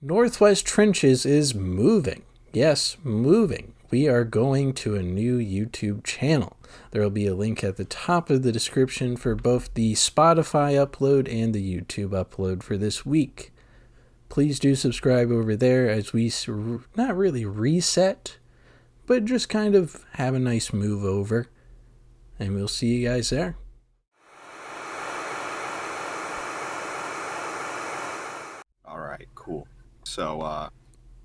Northwest Trenches is moving. Yes, moving. We are going to a new YouTube channel. There will be a link at the top of the description for both the Spotify upload and the YouTube upload for this week. Please do subscribe over there as we not really reset, but just kind of have a nice move over. And we'll see you guys there. All right, cool. So,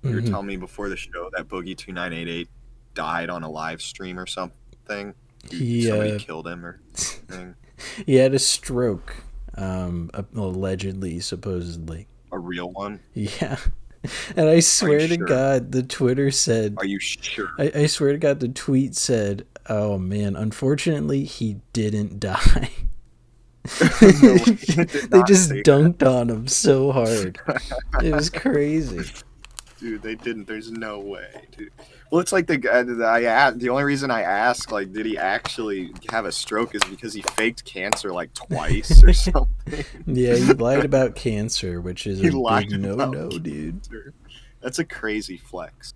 you were telling me before the show that Boogie2988 died on a live stream or something? Somebody killed him or something? He had a stroke, allegedly, supposedly. A real one? Yeah. And I swear to God, the Twitter said... Are you sure? I swear to God, the tweet said, oh man, unfortunately, he didn't die. They just dunked on him so hard. It was crazy. Dude, they didn't. There's no way, dude. Well, it's like the only reason I asked, like, did he actually have a stroke is because he faked cancer like twice or something. Yeah, he lied about cancer, which is a big no-no, dude. That's a crazy flex.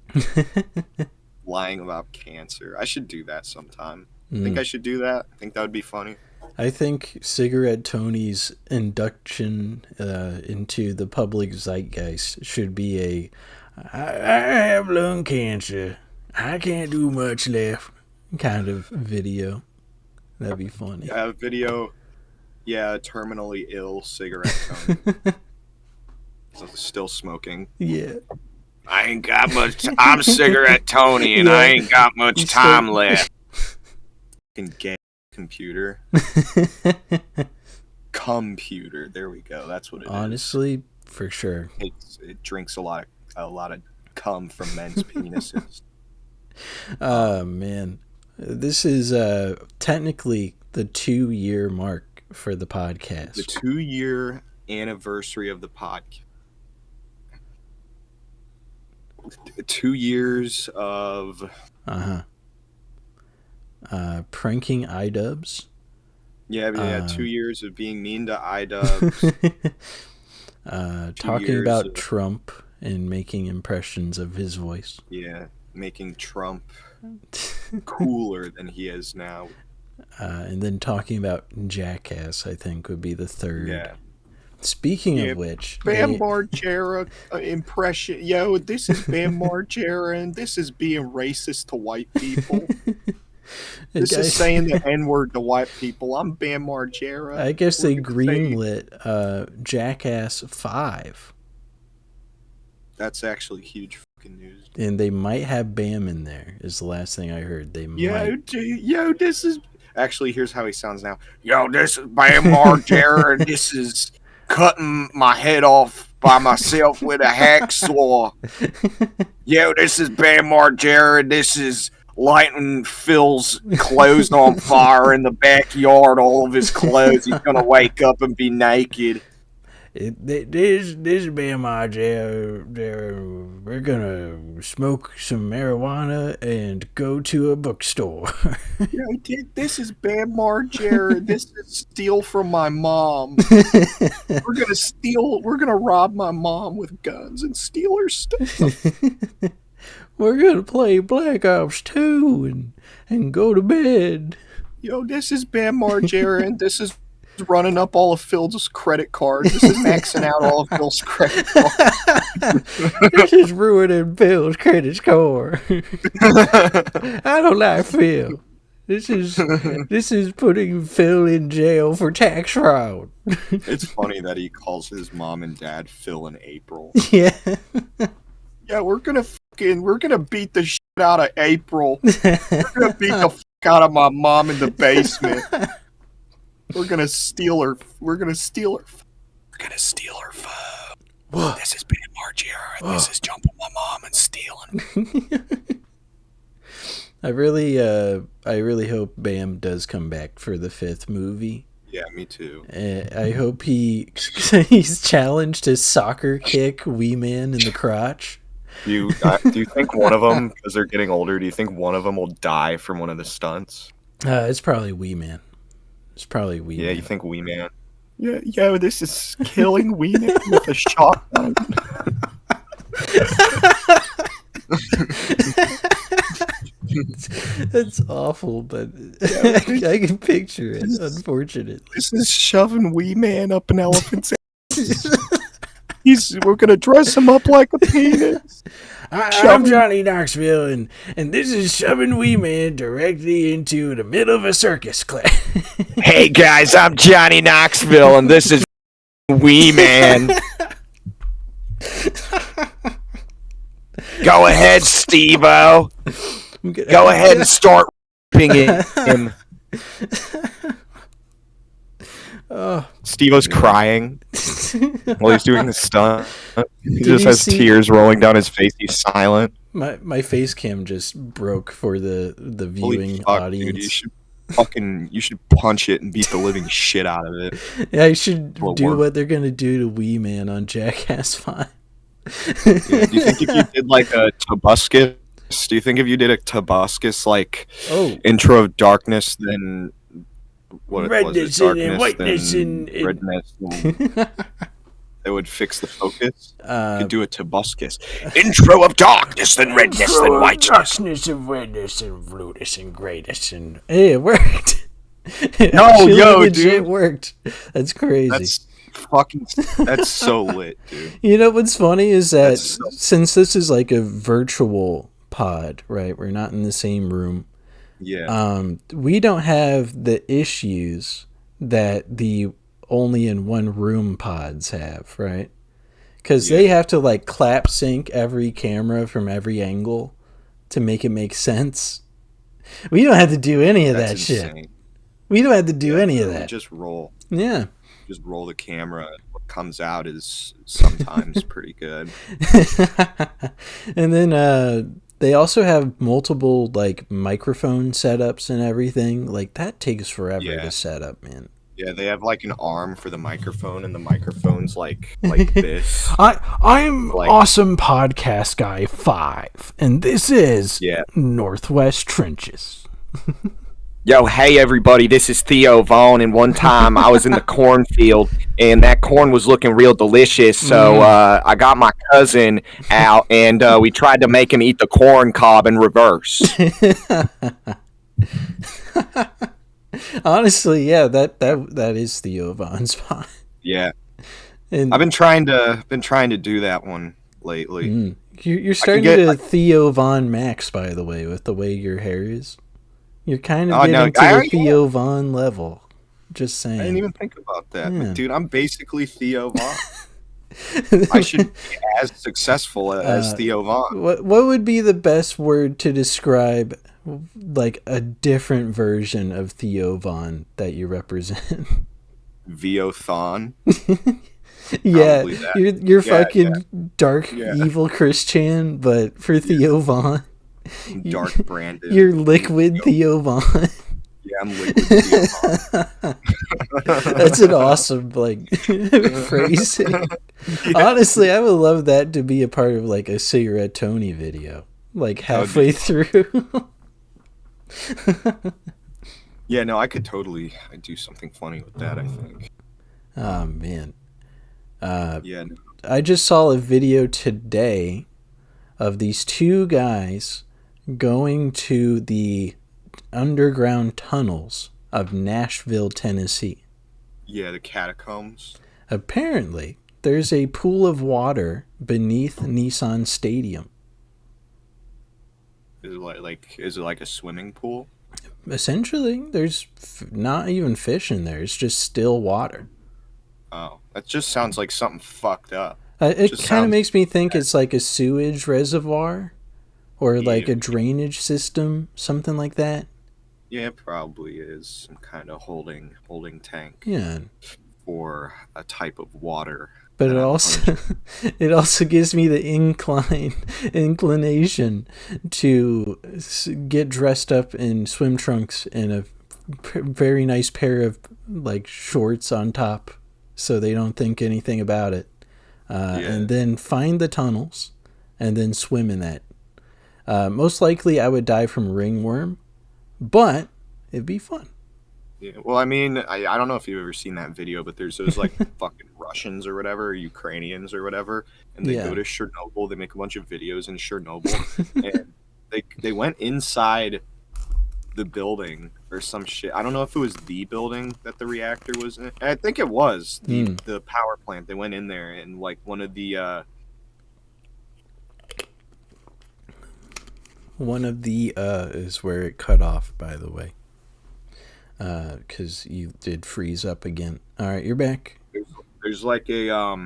Lying about cancer. I should do that sometime. Think I should do that? I think that would be funny. I think Cigarette Tony's induction into the public zeitgeist should be I have lung cancer. I can't do much left kind of video. That'd be funny. Yeah, video. Yeah, terminally ill Cigarette Tony. Still smoking. Yeah. I ain't got much. I'm Cigarette Tony, and I ain't got much time left. Gay computer. Computer. There we go. That's what it Honestly, for sure. It drinks a lot of cum from men's penises. Oh man, this is technically the 2-year mark for the podcast. The 2-year anniversary of the podcast. 2 years of pranking iDubbbz. Yeah, 2 years of being mean to iDubbbz. Talking about Trump and making impressions of his voice. Yeah, making Trump cooler than he is now. And then talking about Jackass, I think, would be the third. Yeah. Speaking of which... Bam Margera impression. Yo, this is Bam Margera, and this is being racist to white people. This is saying the N-word to white people. I'm Bam Margera. I guess they greenlit Jackass 5. That's actually huge fucking news. And they might have Bam in there, is the last thing I heard. They might. Yo, this is... Actually, here's how he sounds now. Yo, this is Bam Margera, and this is cutting my head off by myself with a hacksaw. Yo, this is Bam Margera, and this is lighting Phil's clothes on fire in the backyard, all of his clothes. He's gonna wake up and be naked. This Bam Margera, we're gonna smoke some marijuana and go to a bookstore. Yo, this is Bam Margera. This is steal from my mom. We're gonna rob my mom with guns and steal her stuff. We're gonna play Black Ops 2 and go to bed. Yo, this is Bam Margera, and this is running up all of Phil's credit cards. This is maxing out all of Phil's credit cards. This is ruining Phil's credit score. I don't like Phil. This is putting Phil in jail for tax fraud. It's funny that he calls his mom and dad Phil and April. Yeah. Yeah, we're gonna beat the shit out of April. We're gonna beat the fuck out of my mom in the basement. We're gonna steal her. We're gonna steal her phone. Whoa. This is Bam Margera, and this is jumping my mom and stealing. I really hope Bam does come back for the 5th movie. Yeah, me too. I hope he's challenged to soccer kick Wee Man in the crotch. Do you think one of them, because they're getting older, do you think one of them will die from one of the stunts? It's probably Wee Man. Yeah, you think Wee Man? Yeah, yo, this is killing Wee Man with a shotgun. That's awful, but I can picture it, unfortunately. This is shoving Wee Man up an elephant's ass. We're gonna dress him up like a penis. I'm Johnny Knoxville, and this is shoving Wee Man directly into the middle of a circus class. Hey guys, I'm Johnny Knoxville, and this is Wee Man. Go ahead, Steve-O. Go ahead and start ripping him. Steve-O's crying while he's doing the stunt. He just has tears rolling down his face. He's silent. My face cam just broke for the viewing audience. Dude, you should punch it and beat the living shit out of it. Yeah, I should do what they're gonna do to Wee Man on Jackass 5. Do you think if you did like a Tobuscus? Do you think if you did a Tobuscus like intro of darkness, then what redness was it? And whiteness and redness, it would fix the focus? You could do a Tobuscus intro of darkness, then redness, then whiteness, darkness and redness and blueness and grayness, and hey, it worked. Dude, it worked. That's crazy. That's so lit, dude. You know what's funny is that since this is like a virtual pod, right? We're not in the same room. Yeah. We don't have the issues that the only in one room pods have, right? Because they have to like clap sync every camera from every angle to make it make sense. We don't have to do any of that shit. We don't have to do any of that. Just roll. Yeah. Just roll the camera. What comes out is sometimes pretty good. And then they also have multiple like microphone setups and everything. Like that takes forever to set up, man. Yeah, they have like an arm for the microphone, and the microphone's like this. I'm like, Awesome Podcast Guy 5, and this is Northwest Trenches. Yo, hey everybody, this is Theo Vaughn, and one time I was in the cornfield, and that corn was looking real delicious, so I got my cousin out, and we tried to make him eat the corn cob in reverse. Honestly, yeah, that is Theo Vaughn's spot. Yeah, and I've been trying to do that one lately. You're starting to get Theo Von Max, by the way, with the way your hair is. You're kind of getting to the Theo Von level. Just saying. I didn't even think about that. Yeah. But dude, I'm basically Theo Von. I should be as successful as Theo Von. What would be the best word to describe like a different version of Theo Von that you represent? Viothon. Yeah, you're fucking dark evil Christian, but for Theo Von. Dark Brandon. You're liquid Theo Von. Yeah, I'm liquid Theo Von. That's an awesome phrasing. Yeah. Honestly, I would love that to be a part of like a Cigarette Tony video, like halfway through. Yeah, no, I could totally do something funny with that, I think. Oh man. I just saw a video today of these two guys going to the underground tunnels of Nashville, Tennessee. Yeah, the catacombs. Apparently, there's a pool of water beneath Nissan Stadium. Is it like a swimming pool? Essentially, there's not even fish in there. It's just still water. Oh, that just sounds like something fucked up. It kind of makes me think it's like a sewage reservoir or like a drainage system, something like that. Yeah, it probably is some kind of holding tank. Yeah. For a type of water. But it also gives me the inclination to get dressed up in swim trunks and a very nice pair of like shorts on top, so they don't think anything about it. And then find the tunnels and then swim in that. Most likely I would die from ringworm, but it'd be fun. Yeah, well, I mean, I don't know if you've ever seen that video, but there's those like fucking Russians or whatever, Ukrainians or whatever, and they go to Chernobyl. They make a bunch of videos in Chernobyl, and they went inside the building or some shit. I don't know if it was the building that the reactor was in. I think it was the power plant. They went in there and like one of the is where it cut off, by the way. Because you did freeze up again. All right, you're back. There's like a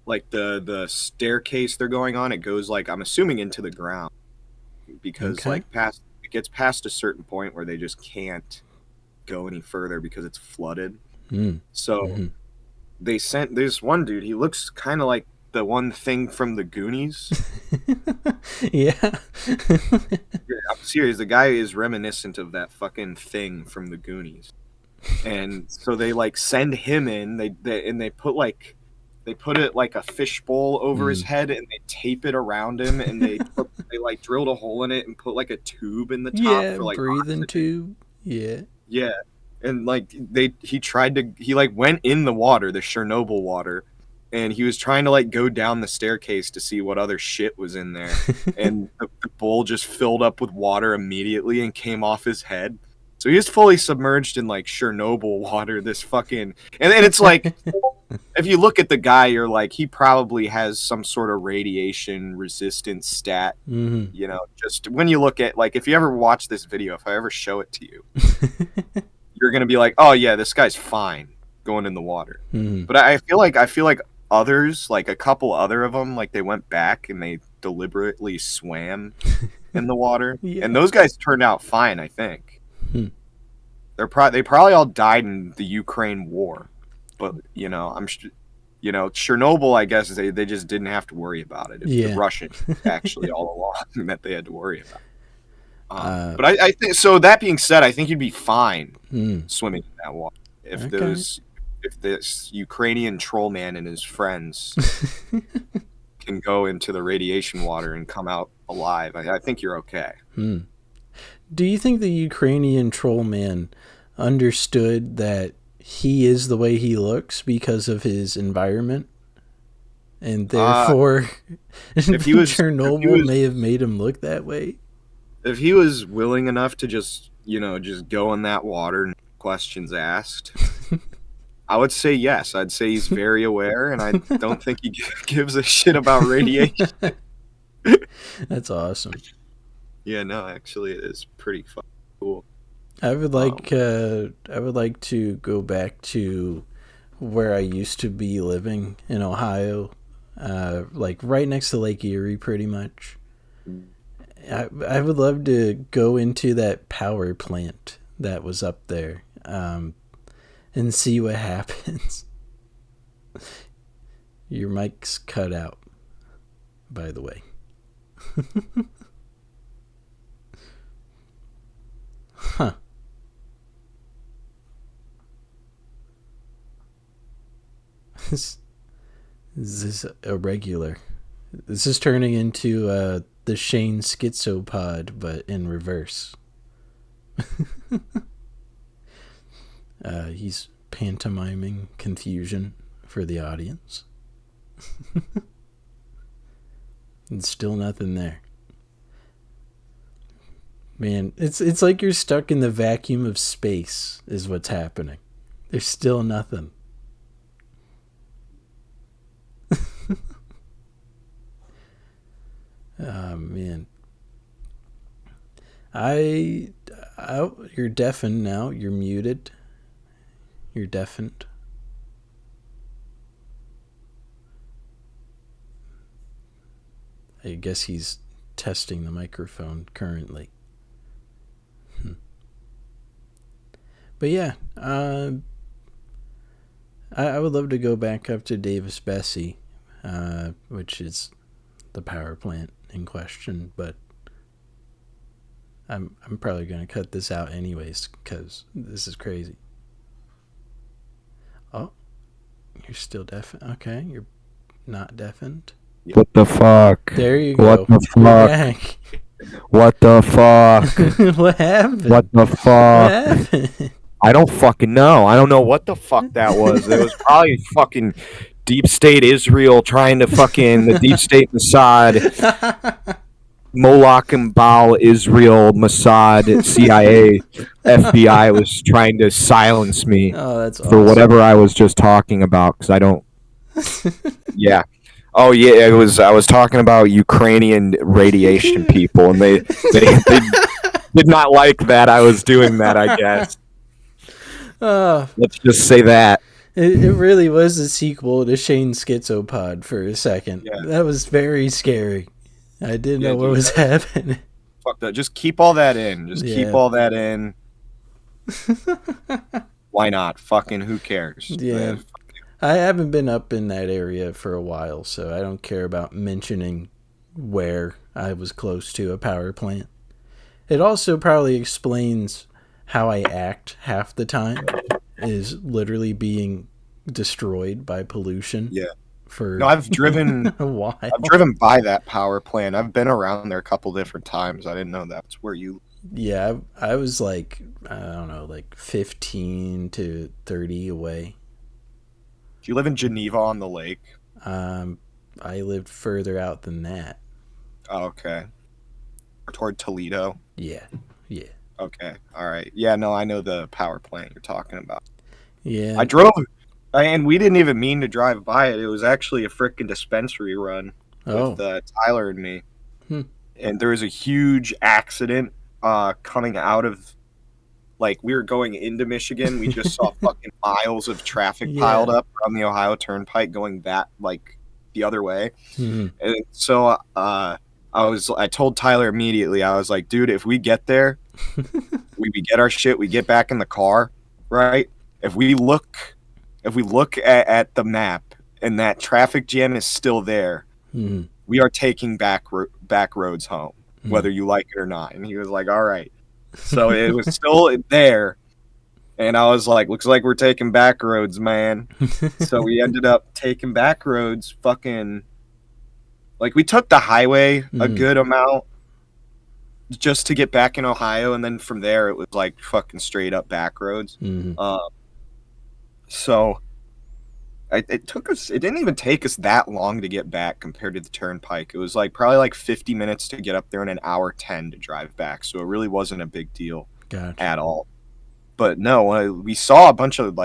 like the staircase they're going on. It goes like, I'm assuming, into the ground because like it gets past a certain point where they just can't go any further because it's flooded. So they sent this one dude. He looks kind of like the one thing from the Goonies. Yeah. I'm serious. The guy is reminiscent of that fucking thing from the Goonies. And so they like send him in. They put it like a fishbowl over his head, and they tape it around him, and they like drilled a hole in it and put like a tube in the top for like breathing tube. Yeah. Yeah. And like he like went in the water, the Chernobyl water, and he was trying to like go down the staircase to see what other shit was in there. And the bowl just filled up with water immediately and came off his head. So he was fully submerged in like Chernobyl water, this fucking, and it's like, if you look at the guy, you're like, he probably has some sort of radiation resistant stat. You know, just when you look at, like, if you ever watch this video, if I ever show it to you, you're going to be like, oh yeah, this guy's fine going in the water. But I feel like others, like a couple other of them, like they went back and they deliberately swam in the water. And those guys turned out fine, I think. They probably all died in the Ukraine war. But, you know, Chernobyl, I guess, they just didn't have to worry about it. It's the Russians, actually, all along that they had to worry about. But I think, so that being said, I think you'd be fine swimming in that water. If this Ukrainian troll man and his friends can go into the radiation water and come out alive, I think you're okay. Do you think the Ukrainian troll man understood that he is the way he looks because of his environment, and therefore Chernobyl may have made him look that way? If he was willing enough to just go in that water and questions asked, I would say yes. I'd say he's very aware, and I don't think he gives a shit about radiation. That's awesome. Yeah, no, actually, it is pretty cool. I would like to go back to where I used to be living in Ohio, like right next to Lake Erie, pretty much. I would love to go into that power plant that was up there, and see what happens. Your mic's cut out, by the way. Huh. This is irregular. This is turning into the Shane Schizopod, but in reverse. He's pantomiming confusion for the audience. And still nothing there. Man, it's like you're stuck in the vacuum of space is what's happening. There's still nothing. Oh, man. You're deafened now. You're muted. You're deafened. I guess he's testing the microphone currently. But yeah, I would love to go back up to Davis-Besse, which is the power plant in question, but I'm probably going to cut this out anyways because this is crazy. Oh, you're still deafened. Okay, you're not deafened. What the fuck? There you go. What the fuck? What the fuck? What happened? What the fuck? What happened? I don't fucking know. I don't know what the fuck that was. It was probably fucking Deep State Israel trying to fucking the Deep State Mossad Moloch and Baal, Israel, Mossad, CIA, FBI was trying to silence me Oh, that's for awesome. whatever I was just talking about because I don't. Yeah. Oh yeah, it was. I was talking about Ukrainian radiation people, and they did not like that I was doing that. I guess. Let's just say that. It really was a sequel to Shane Schizopod for a second. Yeah. That was very scary. I didn't know what dude, was happening. Fuck that. Just keep all that in. Just keep Yeah. all that in. Why not? Fucking who cares? Yeah. I haven't been up in that area for a while, so I don't care about mentioning where I was close to a power plant. It also probably explains how I act half the time, is literally being destroyed by pollution. Yeah. For No, I've driven a while. I've driven by that power plant. I've been around there a couple different times. I didn't know that's where you. Yeah, I was like, I don't know, like 15 to 30 away. Do you live in Geneva on the lake? I lived further out than that. Oh, okay. Or toward Toledo? Yeah. Okay. All right. Yeah, no, I know the power plant you're talking about. Yeah. I drove, and we didn't even mean to drive by it. It was actually a frickin' dispensary run with Tyler and me. And there was a huge accident coming out of, like, we were going into Michigan. We just saw fucking miles of traffic piled up on the Ohio Turnpike going that, like, the other way. And so I told Tyler immediately, I was like, dude, if we get there, we get our shit, we get back in the car, right? If we look at the map and that traffic jam is still there, we are taking back roads home, whether you like it or not. And he was like, all right. So it was still there. And I was like, looks like we're taking back roads, man. So we ended up taking back roads, fucking, like, we took the highway a good amount just to get back in Ohio, and then from there it was like fucking straight up back roads. So it didn't even take us that long to get back compared to the turnpike. It was like probably like 50 minutes to get up there and an hour 10 to drive back. So it really wasn't a big deal at all. But no, we saw a bunch of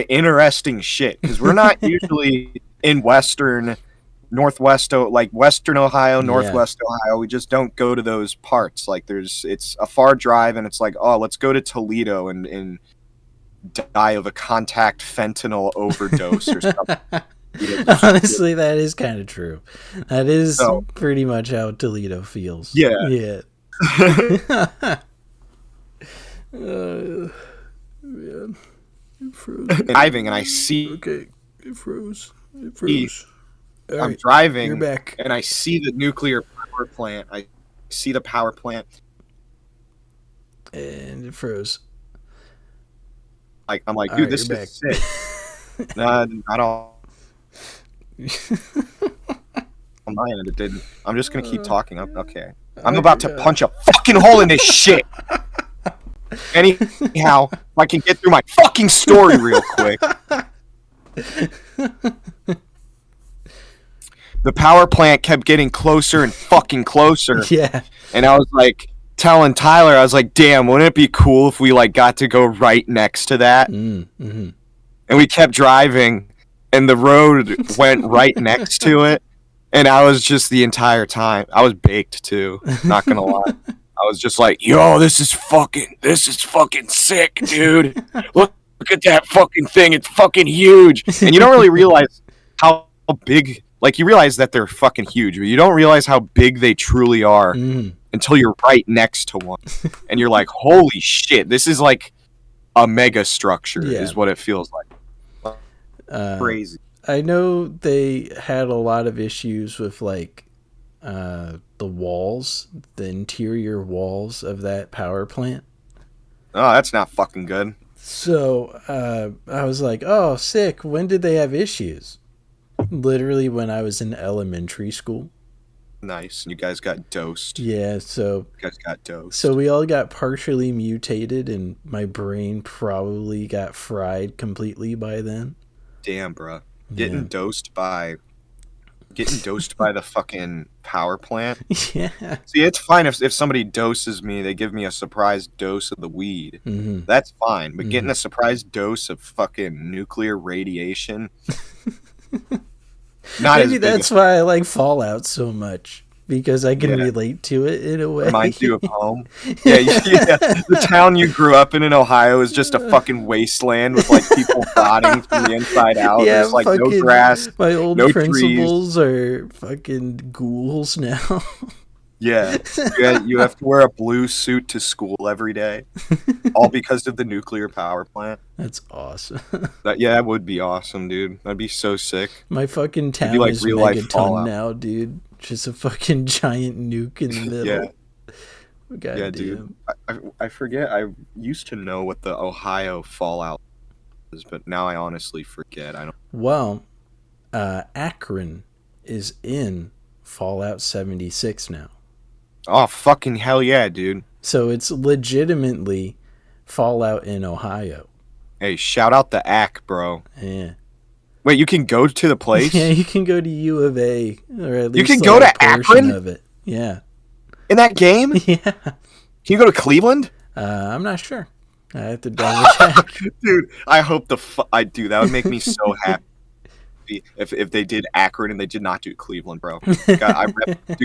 interesting shit because we're not usually in Northwest Ohio, Northwest Ohio. We just don't go to those parts. Like it's a far drive, and it's like, oh, let's go to Toledo and die of a contact fentanyl overdose or something. Honestly, that is kind of true. That is pretty much how Toledo feels. Yeah. Man. It froze. Driving, and I see. Okay, it froze. I'm driving, you're back. And I see the nuclear power plant. I see the power plant, and it froze. Like I'm like, all dude, right, this is sick. Nah, not all. On my end, it didn't. I'm just gonna keep talking. Okay, I'm about to punch a fucking hole in this shit. Anyhow, if I can get through my fucking story real quick. The power plant kept getting closer and fucking closer. Yeah. And I was like telling Tyler, I was like, damn, wouldn't it be cool if we like got to go right next to that? And we kept driving and the road went right next to it. And I was just the entire time, I was baked too, not gonna lie. I was just like, yo, this is fucking sick, dude. Look at that fucking thing. It's fucking huge. And you don't really realize how big, like, you realize that they're fucking huge, but you don't realize how big they truly are until you're right next to one. And you're like, holy shit, this is like a mega structure is what it feels like. Crazy. I know they had a lot of issues with, like, the walls, the interior walls of that power plant. Oh, that's not fucking good. So I was like, oh, sick. When did they have issues? Literally when I was in elementary school. Nice. You guys got dosed. Yeah, so you guys got dosed. So we all got partially mutated, and my brain probably got fried completely by then. Damn, bro. Getting dosed by the fucking power plant. Yeah. See, it's fine if somebody doses me, they give me a surprise dose of the weed. Mm-hmm. That's fine. But getting a surprise dose of fucking nuclear radiation, not as Maybe big that's why I like Fallout so much. Because I can relate to it in a way. Reminds you of home. Yeah. The town you grew up in Ohio is just a fucking wasteland with like people rotting from the inside out. Yeah, there's like no grass. My old no principals are fucking ghouls now. Yeah, you have to wear a blue suit to school every day, all because of the nuclear power plant. That's awesome. That would be awesome, dude. That'd be so sick. My fucking town like is real life megaton Fallout. now, dude. Just a fucking giant nuke in the middle. Yeah. God damn. Dude. I forget. I used to know what the Ohio Fallout is, but now I honestly forget. I don't. Well, Akron is in Fallout 76 now. Oh, fucking hell yeah, dude. So it's legitimately Fallout in Ohio. Hey, shout out the AC, bro. Yeah. Wait, you can go to the place? Yeah, you can go to U of A, or at least you can like go a to portion Akron of it. Yeah. In that game? Yeah. Can you go to Cleveland? I'm not sure. I have to double check. Dude, I hope I do. That would make me so happy if they did Akron and they did not do Cleveland, bro. God,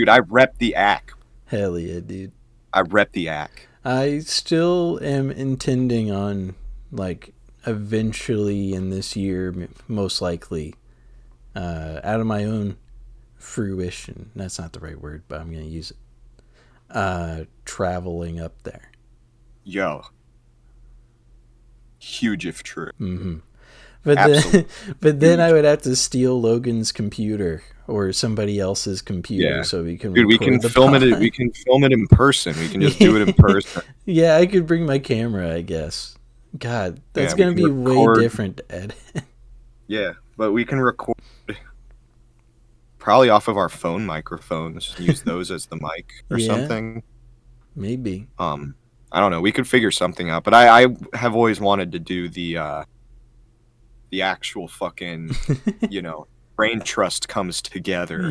I rep the AC. Hell yeah, dude. I rep the AC. I still am intending on, like, eventually in this year, most likely, out of my own fruition. That's not the right word, but I'm going to use it. Traveling up there. Yo. Huge if true. Mm-hmm. But then I would have to steal Logan's computer or somebody else's computer so we can. Dude, we can film it. We can film it in person. We can just do it in person. Yeah, I could bring my camera, I guess. God, that's gonna be way different to edit. Yeah, but we can record probably off of our phone microphones. Use those as the mic or something. Maybe. I don't know. We could figure something out. But I have always wanted to do the actual fucking, brain trust comes together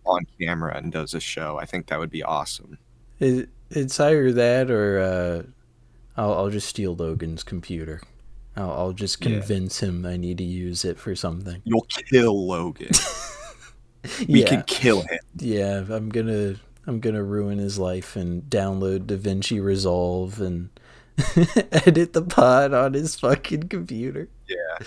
on camera and does a show. I think that would be awesome. It's either that or I'll just steal Logan's computer. I'll just convince him I need to use it for something. You'll kill Logan. We can kill him. Yeah, I'm gonna ruin his life and download DaVinci Resolve and edit the pod on his fucking computer. Yeah.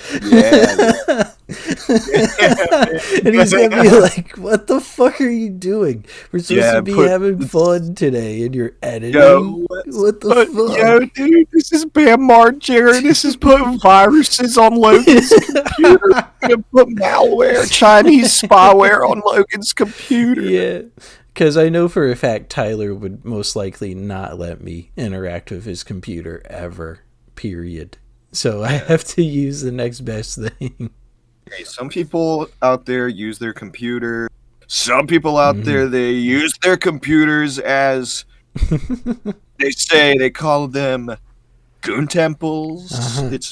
And he's gonna be like, "What the fuck are you doing? We're supposed to be having fun today, and you're editing. What the fuck? Yo, dude, this is Bam Margera. This is putting viruses on Logan's computer. Gonna put malware, Chinese spyware on Logan's computer." Yeah. Because I know for a fact Tyler would most likely not let me interact with his computer ever, period. So I have to use the next best thing. Hey, some people out there use their computer. Some people out there, they use their computers as, they call them goon temples. It's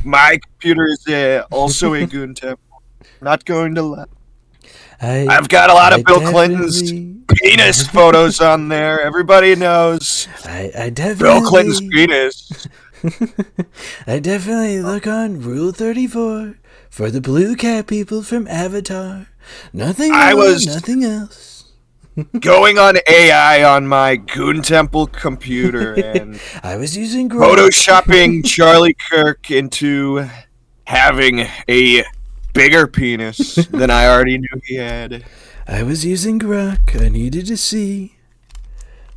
my computer is also a goon temple. Not going to lie. I've got a lot of Bill Clinton's penis photos on there. Everybody knows I definitely Bill Clinton's penis. I definitely look on Rule 34 for the blue cat people from Avatar. Nothing else. Going on AI on my Goon Temple computer and I was using photoshopping Charlie Kirk into having a bigger penis than I already knew he had. I was using Grok. I needed to see.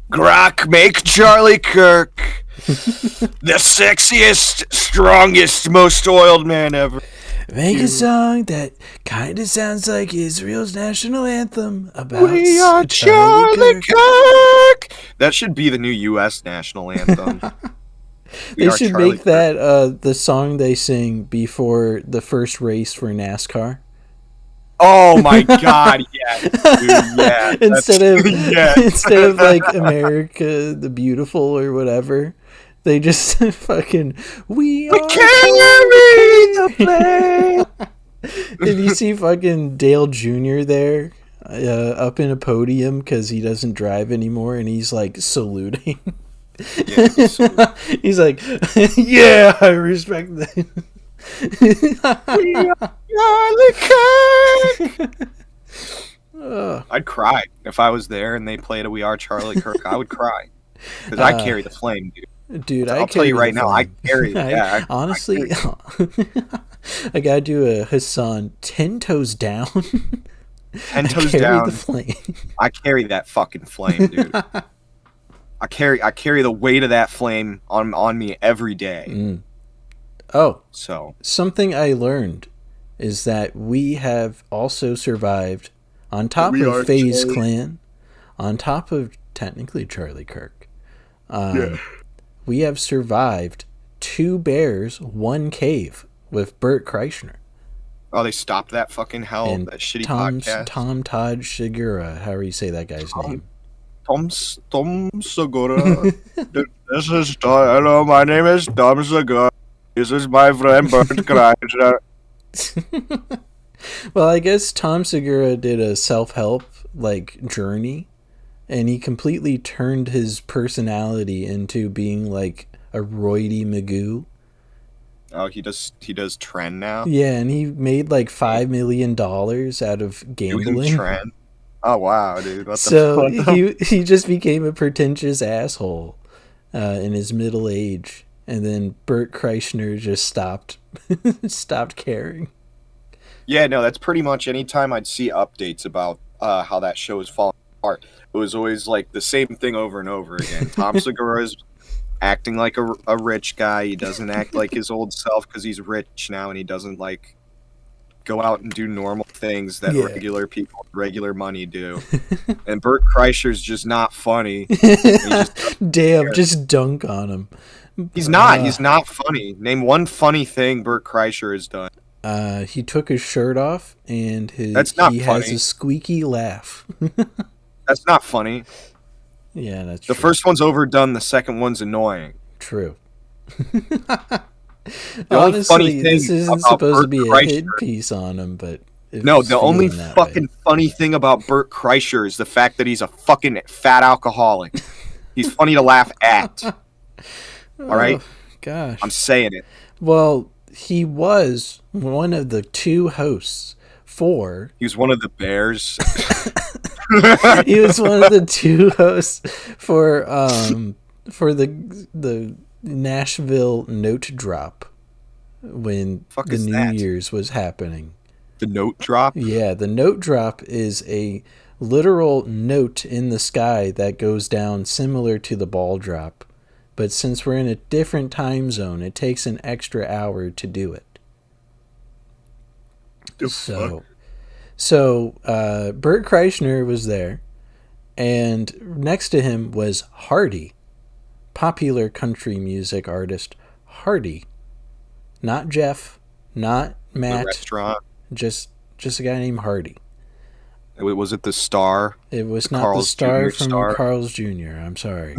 Grok, make Charlie Kirk the sexiest, strongest, most oiled man ever. Make a song that kind of sounds like Israel's national anthem about We are Charlie Kirk. That should be the new U.S. national anthem. They should make that the song they sing before the first race for NASCAR. Oh my God! Yeah, dude, yeah. Instead of like America the Beautiful or whatever, they just fucking we carry the flag. Did you see fucking Dale Jr. there up in a podium because he doesn't drive anymore, and he's like saluting. Yeah, He's like, yeah, I respect that. I'd cry if I was there and they played a "We Are Charlie Kirk." I would cry because I carry the flame, dude. Dude, I'll tell you right now, I carry it. Yeah, honestly, I gotta do a Hassan 10 toes down. 10 toes carry down. the flame. I carry that fucking flame, dude. I carry the weight of that flame on me every day. Oh, so something I learned is that we have also survived on top of FaZe Clan, on top of technically Charlie Kirk. We have survived 2 bears, 1 cave with Bert Kreischer. Oh, they stopped that fucking hell, And that shitty podcast. Tom Todd Shigura, however you say that guy's name. Tom Segura. This is hello. My name is Tom Segura. This is my friend Bert Kreischer. Well, I guess Tom Segura did a self-help journey, and he completely turned his personality into being like a roidy Magoo. Oh, he does trend now. Yeah, and he made like $5 million out of gambling. Doing trend. Oh wow, dude! So he just became a pretentious asshole in his middle age, and then Bert Kreischer just stopped caring. Yeah, no, that's pretty much anytime I'd see updates about how that show is falling apart. It was always like the same thing over and over again. Tom Segura's acting like a rich guy. He doesn't act like his old self because he's rich now, and he doesn't like go out and do normal things that regular people with regular money do. And Bert Kreischer's just not funny. Just dunk on him. He's not funny. Name one funny thing Bert Kreischer has done. He took his shirt off and he has a squeaky laugh. That's not funny. Yeah, that's true. The first one's overdone, the second one's annoying. True. The only funny thing this isn't about supposed to Bert be a Kreischer, hit piece on him, but no, the only fucking funny thing about Bert Kreischer is the fact that he's a fucking fat alcoholic. He's funny to laugh at. All right? Gosh. I'm saying it. Well, he was one of the 2 hosts for... He was one of the bears. He was one of the 2 hosts for the Nashville Note Drop when the New Year's was happening. The Note Drop? Yeah, the Note Drop is a literal note in the sky that goes down similar to the ball drop. But since we're in a different time zone, it takes an extra hour to do it. So Bert Kreischer was there, and next to him was Hardy, popular country music artist Hardy. Not Jeff, not Matt. The restaurant. Just a guy named Hardy. Was it the Star? It was not Carl's the Star Jr. from Carl's Jr. I'm sorry.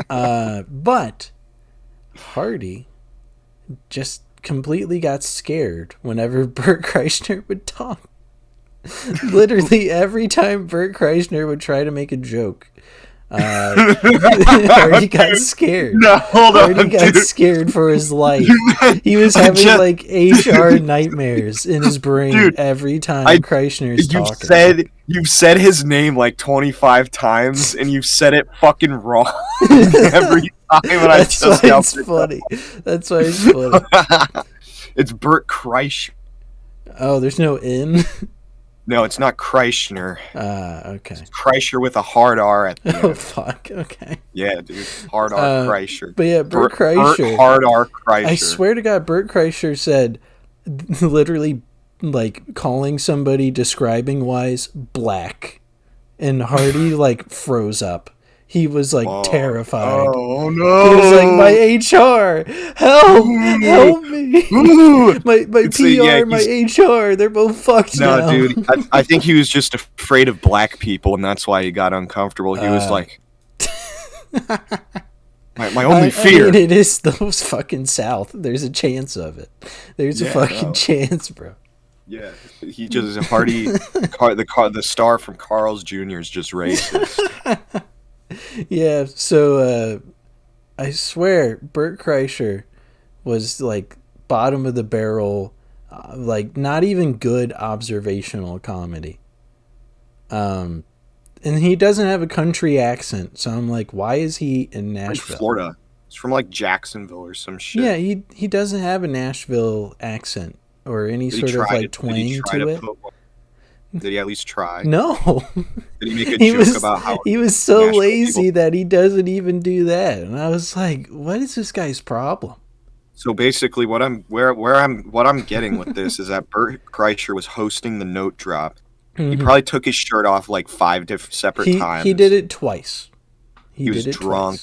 But Hardy just completely got scared whenever Bert Kreischer would talk. Literally every time Bert Kreischer would try to make a joke, Hardy got scared. No, hold on, Hardy got scared for his life. He was having HR nightmares in his brain every time Kreischer is talking. You've said his name like 25 times, and you've said it fucking wrong every time. And That's why it's funny. That's why it's funny. It's Bert Kreischer. Oh, there's no N? No, it's not Kreischer. Okay. It's Kreischer with a hard R at the end. Oh, fuck. Okay. Yeah, dude. Hard R Kreischer. But yeah, Bert Kreischer. Bert hard R Kreischer. I swear to God, Bert Kreischer said, literally, calling somebody describing wise black. And Hardy, froze up. He was, terrified. Oh, no. He was like, my HR! Help me! my PR, my HR, they're both fucked now. No, dude, I think he was just afraid of black people, and that's why he got uncomfortable. He was like... my only fear... I mean, it is the fucking South. There's a chance of it. There's a fucking chance, bro. Yeah, he just the star from Carl's Jr. is just racist. Yeah, so I swear Bert Kreischer was like bottom of the barrel, like not even good observational comedy. And he doesn't have a country accent, so I'm like, why is he in Nashville? Florida. It's from like Jacksonville or some shit. Yeah, he doesn't have a Nashville accent or any sort of like twang to it. Did he at least try? No. Did he make a joke about how he was so Nashville lazy people... that he doesn't even do that? And I was like, what is this guy's problem? So basically, what I'm getting with this is that Bert Kreischer was hosting the note drop. Mm-hmm. He probably took his shirt off like 5 separate times. He did it twice. He was drunk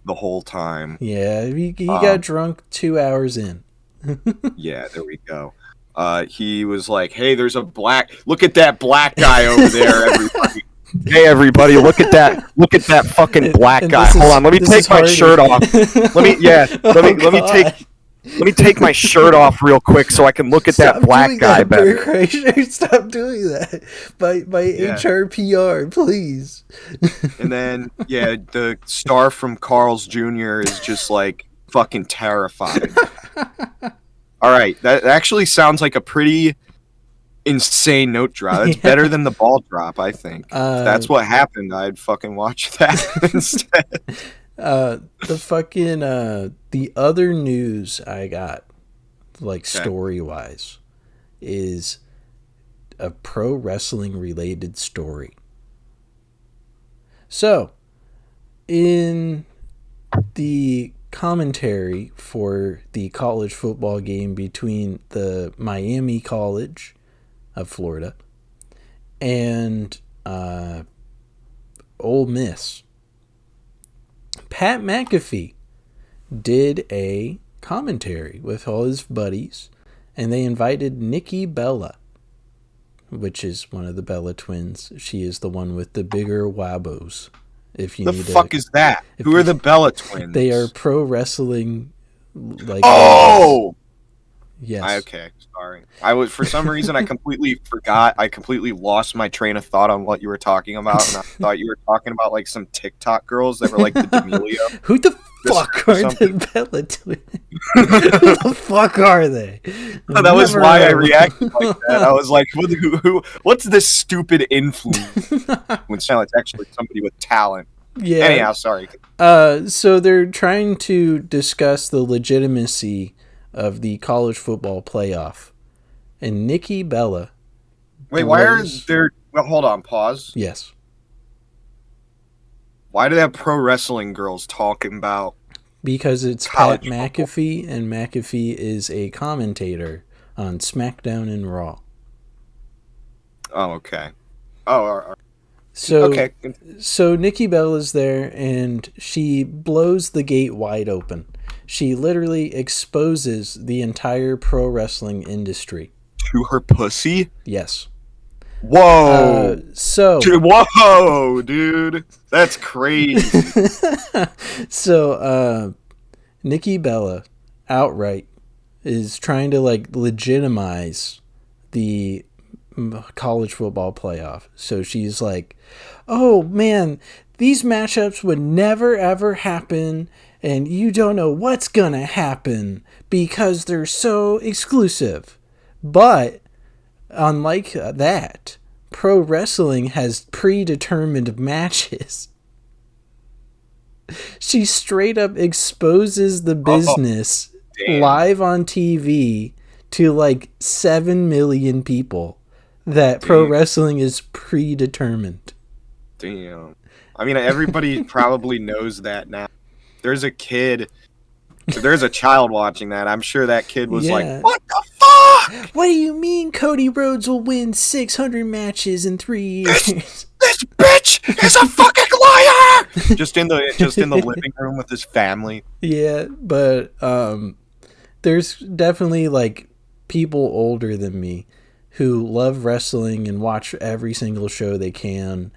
the whole time. Yeah, he got drunk 2 hours in. Yeah, there we go. He was like, "Hey, look at that black guy over there, everybody." Hey, everybody, look at that fucking black guy. Hold on, let me take my shirt off. Let me take my shirt off real quick so I can look at that black guy better. Stop doing that. By HRPR, please. And then, the star from Carl's Jr. is just like fucking terrified. All right, that actually sounds like a pretty insane note drop. That's better than the ball drop, I think. If that's what happened, I'd fucking watch that instead. The other news I got, like story-wise, is a pro wrestling related story. So, in the commentary for the college football game between the Miami College of Florida and Ole Miss, Pat McAfee did a commentary with all his buddies, and they invited Nikki Bella, which is one of the Bella twins. She is the one with the bigger wabos. If you the fuck is that? Who are the Bella twins? They are pro wrestling. Like yes. Okay, sorry. I was for some reason I completely forgot. I completely lost my train of thought on what you were talking about, and I thought you were talking about like some TikTok girls that were like the D'Amelio. Who the fuck are the Bella twins? Who the fuck are they? That was why I reacted like that. I was like, what's this stupid influence? When it's actually somebody with talent. Yeah. Anyhow, sorry. So they're trying to discuss the legitimacy of the college football playoff, and Nikki Bella. Wait, why are there? Well, hold on, pause. Yes. Why do they have pro wrestling girls talking about? Because it's Pat McAfee, and McAfee is a commentator on SmackDown and Raw. Oh, okay. Oh, So Nikki Bella's there, and she blows the gate wide open. She literally exposes the entire pro wrestling industry. To her pussy? Yes. Whoa. Whoa, dude. That's crazy. So, Nikki Bella outright is trying to like legitimize the college football playoff. So she's like, "Oh man, these matchups would never ever happen, and you don't know what's gonna happen because they're so exclusive." But unlike that, pro wrestling has predetermined matches. She straight up exposes the business live on TV to like 7 million people that pro wrestling is predetermined. Damn. I mean, everybody probably knows that now. There's a child watching that. I'm sure that kid was like, "What the fuck? What do you mean Cody Rhodes will win 600 matches in 3 years? This bitch is a fucking liar!" just in the living room with his family. Yeah, but there's definitely like people older than me who love wrestling and watch every single show they can,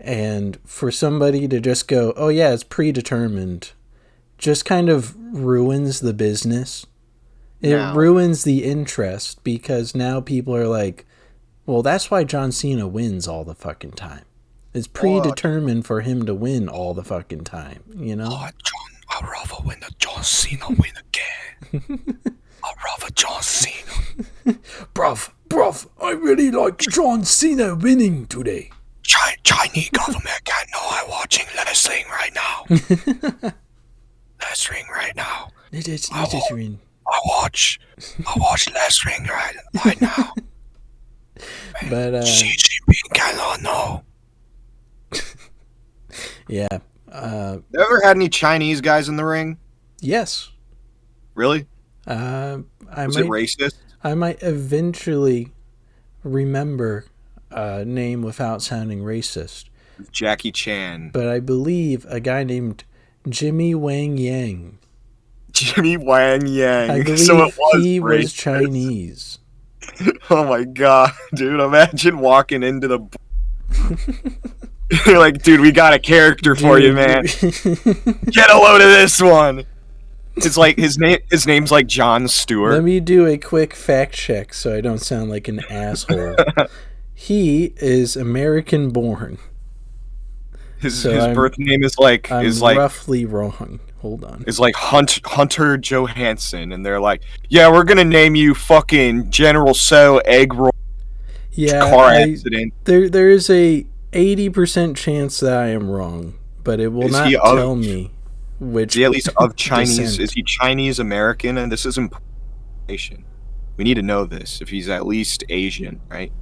and for somebody to just go, "Oh yeah, it's predetermined," just kind of ruins the business It now. ruins the interest because now people are like, well, that's why John Cena wins all the fucking time. It's predetermined for him to win all the fucking time, you know? Oh, I'd rather win the John Cena win again. I'd rather John Cena. Bruv, I really like John Cena winning today. Chinese government can't know I'm watching wrestling right now. Wrestling right now. I watch wrestling right now. But, Xi Jinping cannot know. yeah. Ever had any Chinese guys in the ring? Yes. Really? It racist? I might eventually remember a name without sounding racist. Jackie Chan. But I believe a guy named Jimmy Wang Yang. Jimmy Wang Yang. I believe So it was he was racist. Chinese. Oh my god, dude! Imagine walking into the. You're like, dude, we got a character for you, man. Get a load of this one. It's like his name's like Jon Stewart. Let me do a quick fact check so I don't sound like an asshole. He is American born. His birth name is like roughly wrong. Hold on. It's like Hunter Johansson, and they're like, yeah, we're gonna name you fucking General So Egg Roll. Car accident. There is a 80% chance that I am wrong, but it will not tell me which. Is he at least of Chinese? descent. Is he Chinese American? And this is information. We need to know this. If he's at least Asian, right?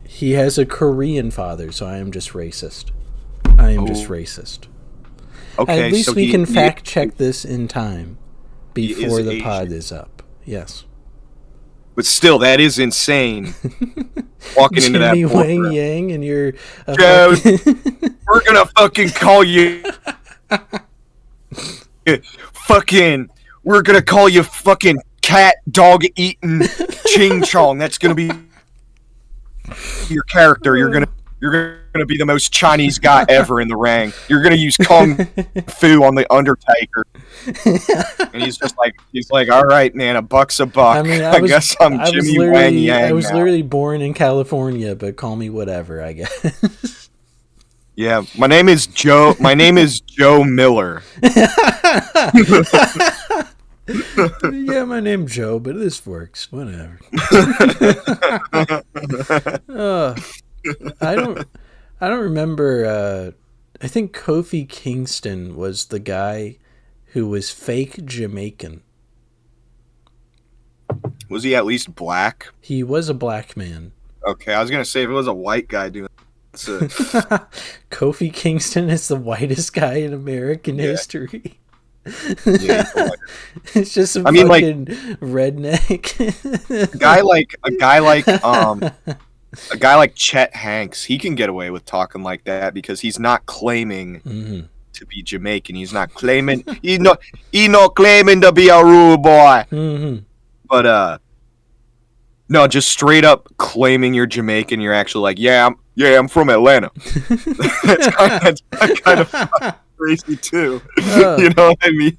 He has a Korean father, so I am just racist. I am just racist. Okay, at least so we can fact check this in time before the Asian. pod is up. Yes. But still, that is insane. Walking into that Jimmy Wang boardroom. Yang and you're Joe, we're gonna fucking call you fucking. We're gonna call you fucking cat dog eating ching chong. That's gonna be your character. You're gonna be the most Chinese guy ever in the ring. You're gonna use kung fu on the Undertaker. And he's like, all right, man, a buck's a buck. I mean, I guess I'm Jimmy Wang Yang. I was now. literally born in California, but call me whatever, I guess. Yeah, my name is Joe. My name is Joe Miller. Yeah, my name's Joe, but this works. Whatever. I don't remember. I think Kofi Kingston was the guy who was fake Jamaican. Was he at least black? He was a black man. Okay, I was gonna say if it was a white guy doing it, Kofi Kingston is the whitest guy in American history. Yeah, it's just a redneck. a guy like Chet Hanks, he can get away with talking like that because he's not claiming to be Jamaican. He's not claiming. He's not claiming to be a rude boy. Mm-hmm. But no, just straight up claiming you're Jamaican. You're actually like, I'm from Atlanta. that's kind of crazy too. You know what I mean?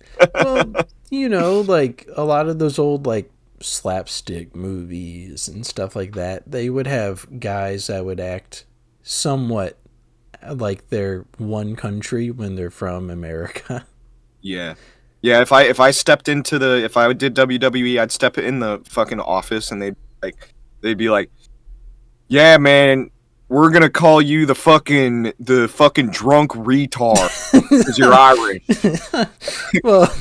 Well, like a lot of those old like slapstick movies and stuff like that, they would have guys that would act somewhat like they're one country when they're from America. Yeah. If I did WWE, I'd step in the fucking office and they'd be like, yeah, man, we're gonna call you the fucking drunk retard because you're Irish. Well,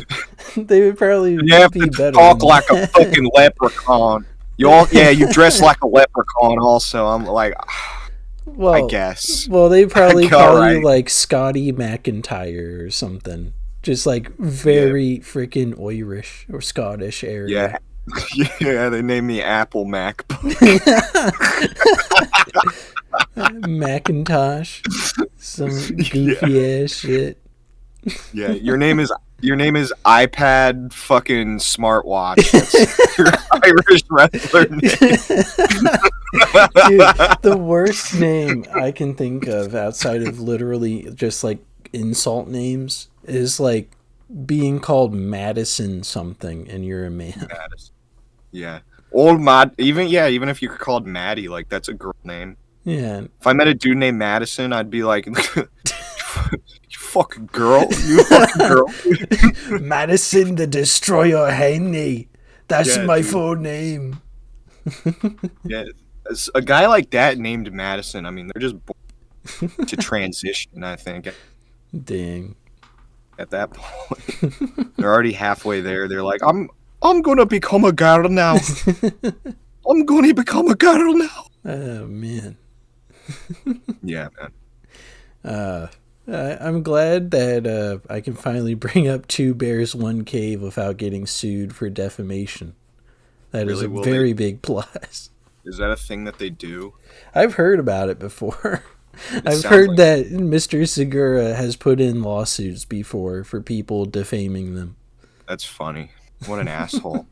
they would probably you have be to better. Talk like a fucking leprechaun. You dress like a leprechaun. Also, I'm like, well, I guess. Well, they probably call you like Scotty McIntyre or something. Just like very freaking Irish or Scottish area. Yeah. Yeah, they named me Apple MacBook. Macintosh. Some goofy ass shit. Yeah, your name is iPad fucking smartwatch. That's your Irish wrestler name. Dude, the worst name I can think of outside of literally just like insult names is like being called Madison something and you're a man. Madison. Yeah. Old Mad. Even if you're called Maddie, like that's a girl name. Yeah. If I met a dude named Madison, I'd be like, you fucking girl. You fucking girl. Madison the Destroyer Haney. That's Yeah, my dude. full name. Yeah. A guy like that named Madison, I mean, they're just born to transition, I think. Dang. At that point, they're already halfway there. They're like, I'm gonna become a girl now. I'm gonna become a girl now. Oh, man. Yeah, man. I'm glad that I can finally bring up Two Bears, One Cave without getting sued for defamation. That is Really? a Will very big plus. Is that a thing that they do? I've heard about it before. I've sounds heard like- that Mr. Segura has put in lawsuits before for people defaming them. That's funny. What an asshole.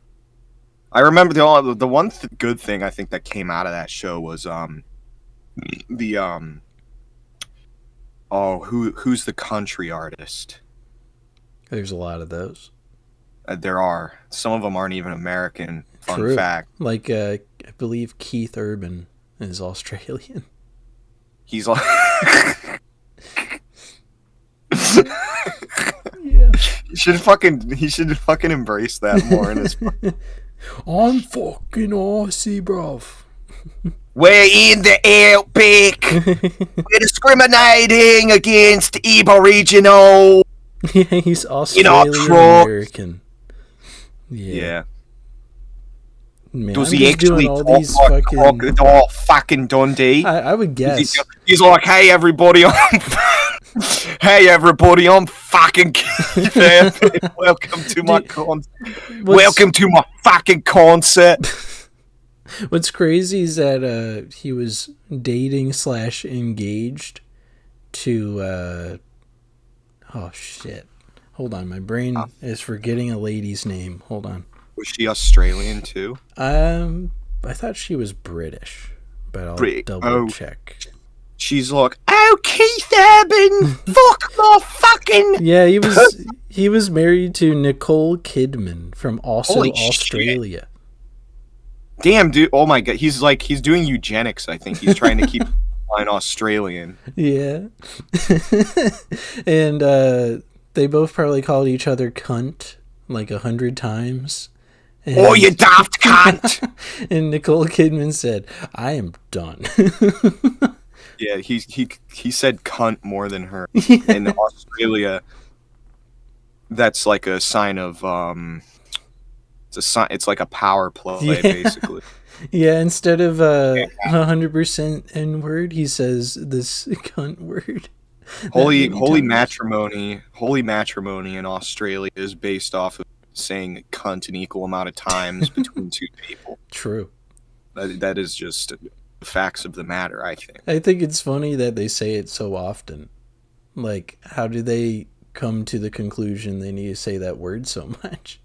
I remember the one good thing I think that came out of that show was who's the country artist? There's a lot of those. There are. Some of them aren't even American. Fun True. fact. Like, I believe Keith Urban is Australian. He's like Yeah. he should fucking embrace that more in his I'm fucking Aussie, bruv. We're in the outback. We're discriminating against Aboriginal. Yeah, he's our Australian truck. American. Yeah. Man, Does I'm he just doing actually all talk these like fucking... Crocodile fucking Dundee? I would guess. He's like, hey everybody, hey everybody, I'm fucking Keith Urban. Welcome to my welcome to my fucking concert. What's crazy is that he was dating / engaged to oh shit. Hold on, my brain is forgetting a lady's name. Hold on. Was she Australian too? I thought she was British, but I'll double check. She's like, oh, Keith Urban, fuck my fucking... Yeah, he was married to Nicole Kidman from Australia. Shit. Damn, dude. Oh my god. He's doing eugenics, I think. He's trying to keep flying Australian. Yeah. And they both probably called each other cunt like 100 times. And, oh, you daft cunt! And Nicole Kidman said, I am done. Yeah, he said cunt more than her. In Australia, that's like a sign of it's like a power play, basically. Yeah, instead of 100% N-word, he says this cunt word. Holy matrimony in Australia is based off of saying cunt an equal amount of times between two people. True. That is just the facts of the matter, I think. I think it's funny that they say it so often. Like, how do they come to the conclusion they need to say that word so much?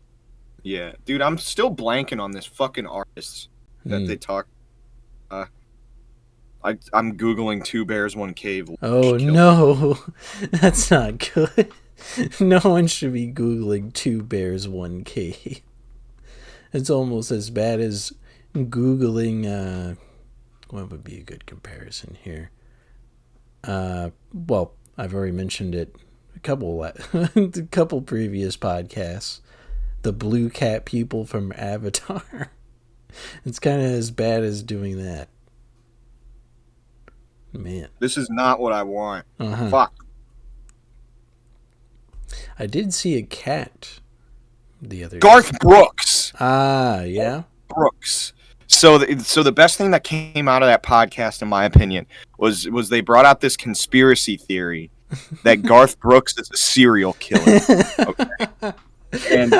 Yeah. Dude, I'm still blanking on this fucking artist that they talk... I'm Googling Two Bears, One Cave. Oh, no. That's not good. No one should be Googling Two Bears, One Cave. It's almost as bad as Googling... what would be a good comparison here? Well, I've already mentioned it a couple previous podcasts. The blue cat people from Avatar. It's kind of as bad as doing that. Man. This is not what I want. Uh-huh. Fuck. I did see a cat the other Garth Brooks. Ah, yeah? Brooks. So the best thing that came out of that podcast, in my opinion, was they brought out this conspiracy theory that Garth Brooks is a serial killer. Okay. And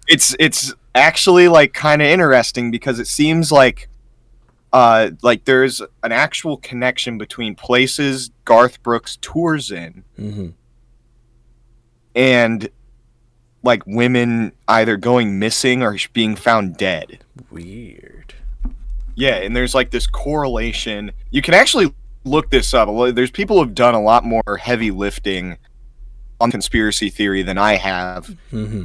it's actually like kind of interesting because it seems like there's an actual connection between places Garth Brooks tours in and like women either going missing or being found dead. Weird. Yeah, and there's like this correlation. You can actually look this up. There's people who've done a lot more heavy lifting on conspiracy theory than I have. Mm-hmm.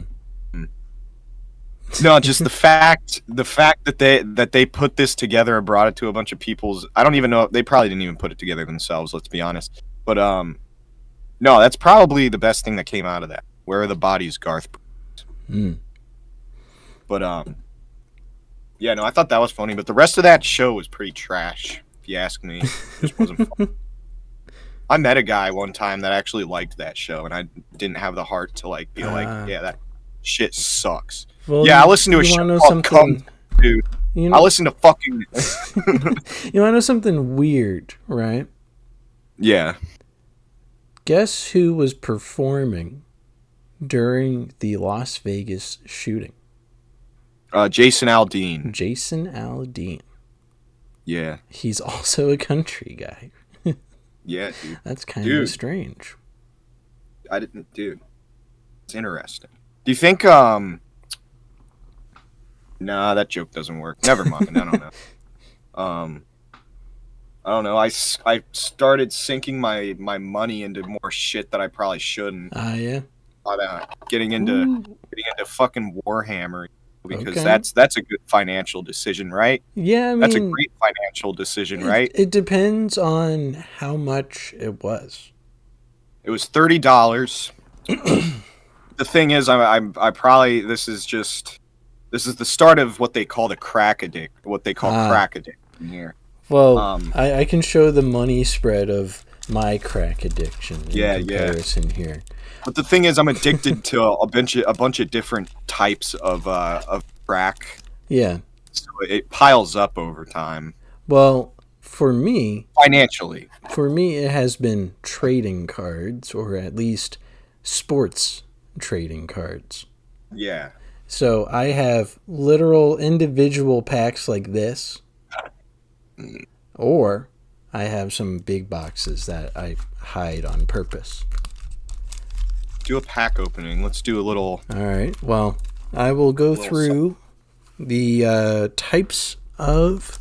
No, just the fact that they put this together and brought it to a bunch of people's. I don't even know. They probably didn't even put it together themselves. Let's be honest. But no, that's probably the best thing that came out of that. Where are the bodies, Garth? But yeah, no, I thought that was funny. But the rest of that show was pretty trash, if you ask me. It just wasn't fun. I met a guy one time that actually liked that show, and I didn't have the heart to like be like, yeah, that shit sucks. Well, yeah, I listened to a show called Come, dude. I listened to fucking. You want to know something weird, right? Yeah. Guess who was performing during the Las Vegas shooting? Jason Aldean. Jason Aldean. Yeah. He's also a country guy. Yeah, dude. That's kind of strange. I didn't, dude. It's interesting. Do you think, nah, that joke doesn't work. Never mind. I don't know. I don't know. I started sinking my money into more shit that I probably shouldn't. Yeah. Getting into fucking Warhammer because that's a good financial decision, right? Yeah, I mean, that's a great financial decision, right? It depends on how much it was. It was $30. The thing is, I probably this is the start of what they call crack addict in here. Well, I can show the money spread of my crack addiction in comparison here. But the thing is, I'm addicted to a bunch of different types of crack. Yeah. So it piles up over time. Well, for me, financially, it has been trading cards, or at least sports trading cards. Yeah. So I have literal individual packs like this, or I have some big boxes that I hide on purpose. Do a pack opening. Let's do a little. All right. Well, I will go through the types of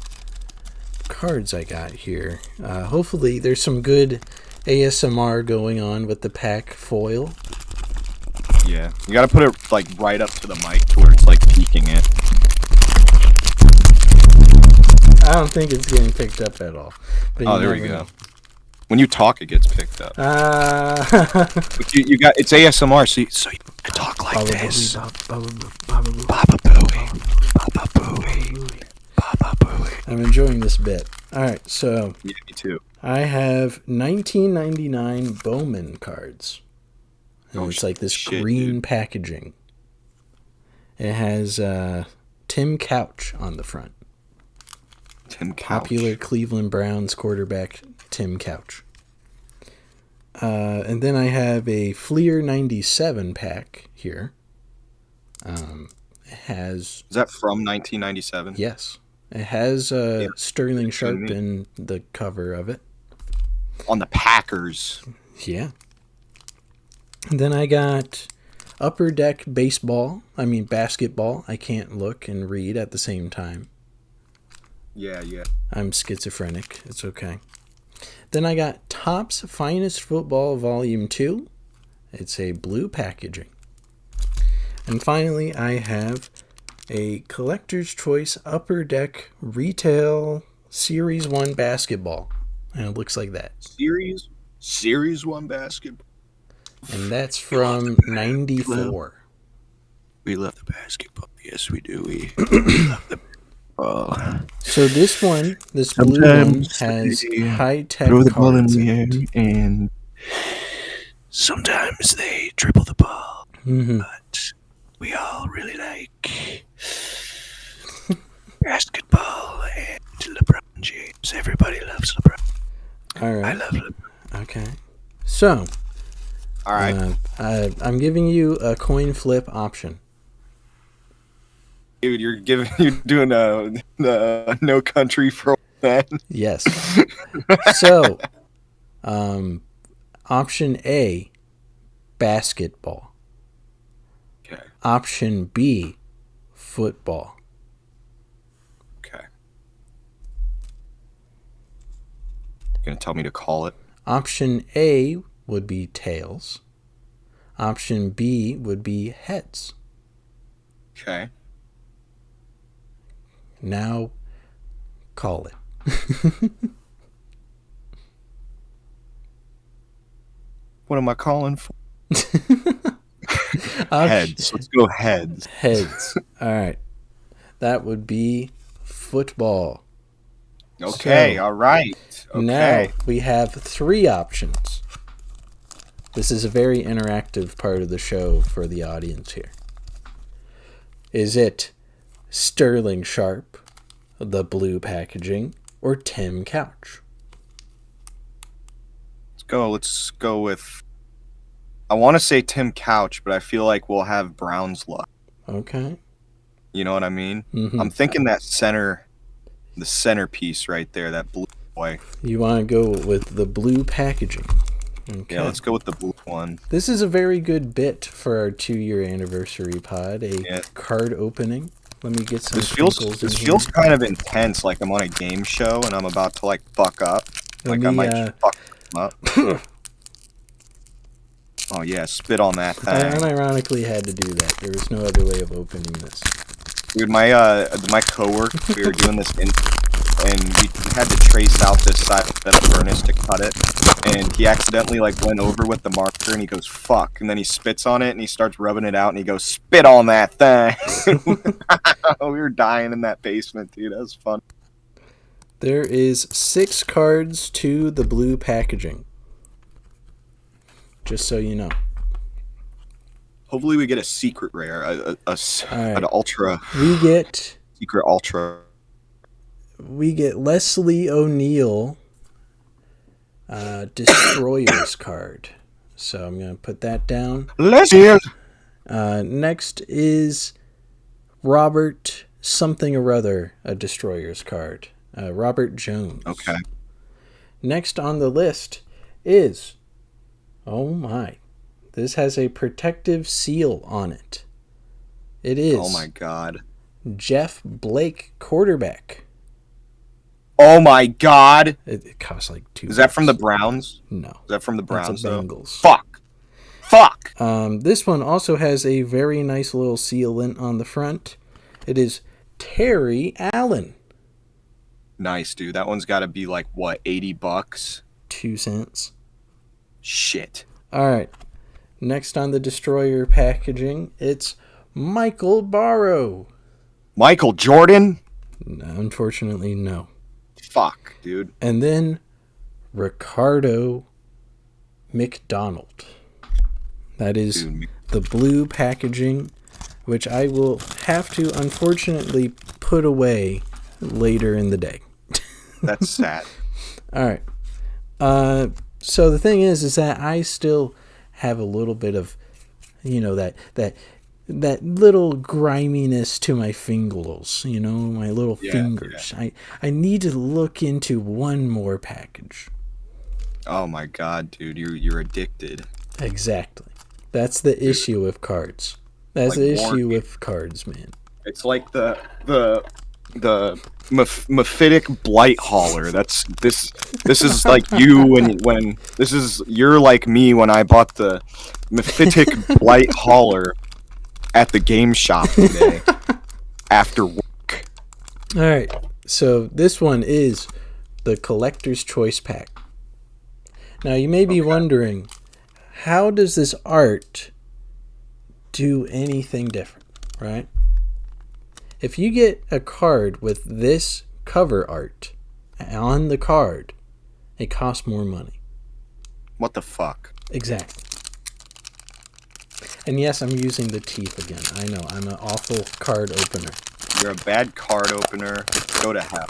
cards I got here. Hopefully, there's some good ASMR going on with the pack foil. Yeah, you gotta put it like right up to the mic to where it's like peeking it. I don't think it's getting picked up at all. But there we go. When you talk, it gets picked up. But you got it's ASMR, so you talk like this. I'm enjoying this bit. All right, so yeah, me too. I have 1999 Bowman cards. And it's like this green packaging. It has Tim Couch on the front. Tim Couch. Popular Cleveland Browns quarterback Tim Couch. And then I have a Fleer 97 pack here. It has... Is that from 1997? Yes. It has Sterling Sharp in the cover of it. On the Packers. Yeah. And then I got Upper Deck basketball. I can't look and read at the same time. Yeah. I'm schizophrenic. It's okay. Then I got Topps Finest Football Volume 2. It's a blue packaging. And finally, I have a Collector's Choice Upper Deck Retail Series 1 basketball. And it looks like that. Series 1 basketball. And that's from 94. We love the basketball. Yes, we do. We love the basketball. So this blue one, has high-tech throw the cards ball in the in air, and sometimes they dribble the ball. Mm-hmm. But we all really like basketball and LeBron James. Everybody loves LeBron. All right. I love LeBron. Okay. So, all right. I'm giving you a coin flip option. Dude, you're doing a No Country for Old Men. Yes. So, option A, basketball. Okay. Option B, football. Okay. You're gonna tell me to call it? Option A would be tails. Option B would be heads. Okay. Now, call it. What am I calling for? Heads. Let's go heads. Heads. All right. That would be football. Okay, So, all right. Okay. Now we have 3 options. This is a very interactive part of the show for the audience here. Is it Sterling Sharp, the blue packaging, or Tim Couch? Let's go with... I want to say Tim Couch, but I feel like we'll have Brown's luck. Okay. You know what I mean? Mm-hmm. I'm thinking the centerpiece right there, that blue boy. You want to go with the blue packaging. Okay. Yeah, let's go with the blue one. This is a very good bit for our 2-year anniversary pod, card opening. Let me get some. This feels kind of intense, like I'm on a game show and I'm about to like fuck up. Like I might just fuck up. Oh yeah, spit on that thing. I unironically had to do that. There was no other way of opening this. Dude, my coworker, we were doing this and we had to trace out this side of the furnace to cut it, and he accidentally like went over with the marker and he goes fuck, and then he spits on it and he starts rubbing it out and he goes spit on that thing. We were dying in that basement, dude. That was fun. There is 6 cards to the blue packaging. Just so you know. Hopefully we get a secret rare, an ultra. We get secret ultra. We get Leslie O'Neal, Destroyer's card. So I'm gonna put that down. Leslie. Next is Robert something or other, a Destroyer's card. Robert Jones. Okay. Next on the list is, oh my, this has a protective seal on it. It is. Oh my god. Jeff Blake, quarterback. Oh my god. It costs like $2. Is that from the Browns? No. Is that from the Browns? That's the Bengals. Fuck. This one also has a very nice little sealant on the front. It is Terry Allen. Nice, dude. That one's got to be like what, $80? 2 cents. Shit. All right. Next on the Destroyer packaging, it's Michael Barrow. Michael Jordan? No, unfortunately, no. Fuck, dude. And then Ricardo McDonald. That is the blue packaging, which I will have to unfortunately put away later in the day. That's sad. All right. So the thing is that I still have a little bit of, that little griminess to my fingers, my little fingers. Yeah. I need to look into one more package. Oh my god, dude, you're addicted. Exactly. That's the issue with cards. That's like the issue with cards, man. It's like the mephitic blight hauler. This is like you when this is you're like me when I bought the mephitic blight hauler at the game shop today after work. All right. So this one is the Collector's Choice Pack. Now you may be wondering, how does this art do anything different, right? If you get a card with this cover art on the card, it costs more money. What the fuck? Exactly. And yes, I'm using the teeth again. I know, I'm an awful card opener. You're a bad card opener. Go to hell.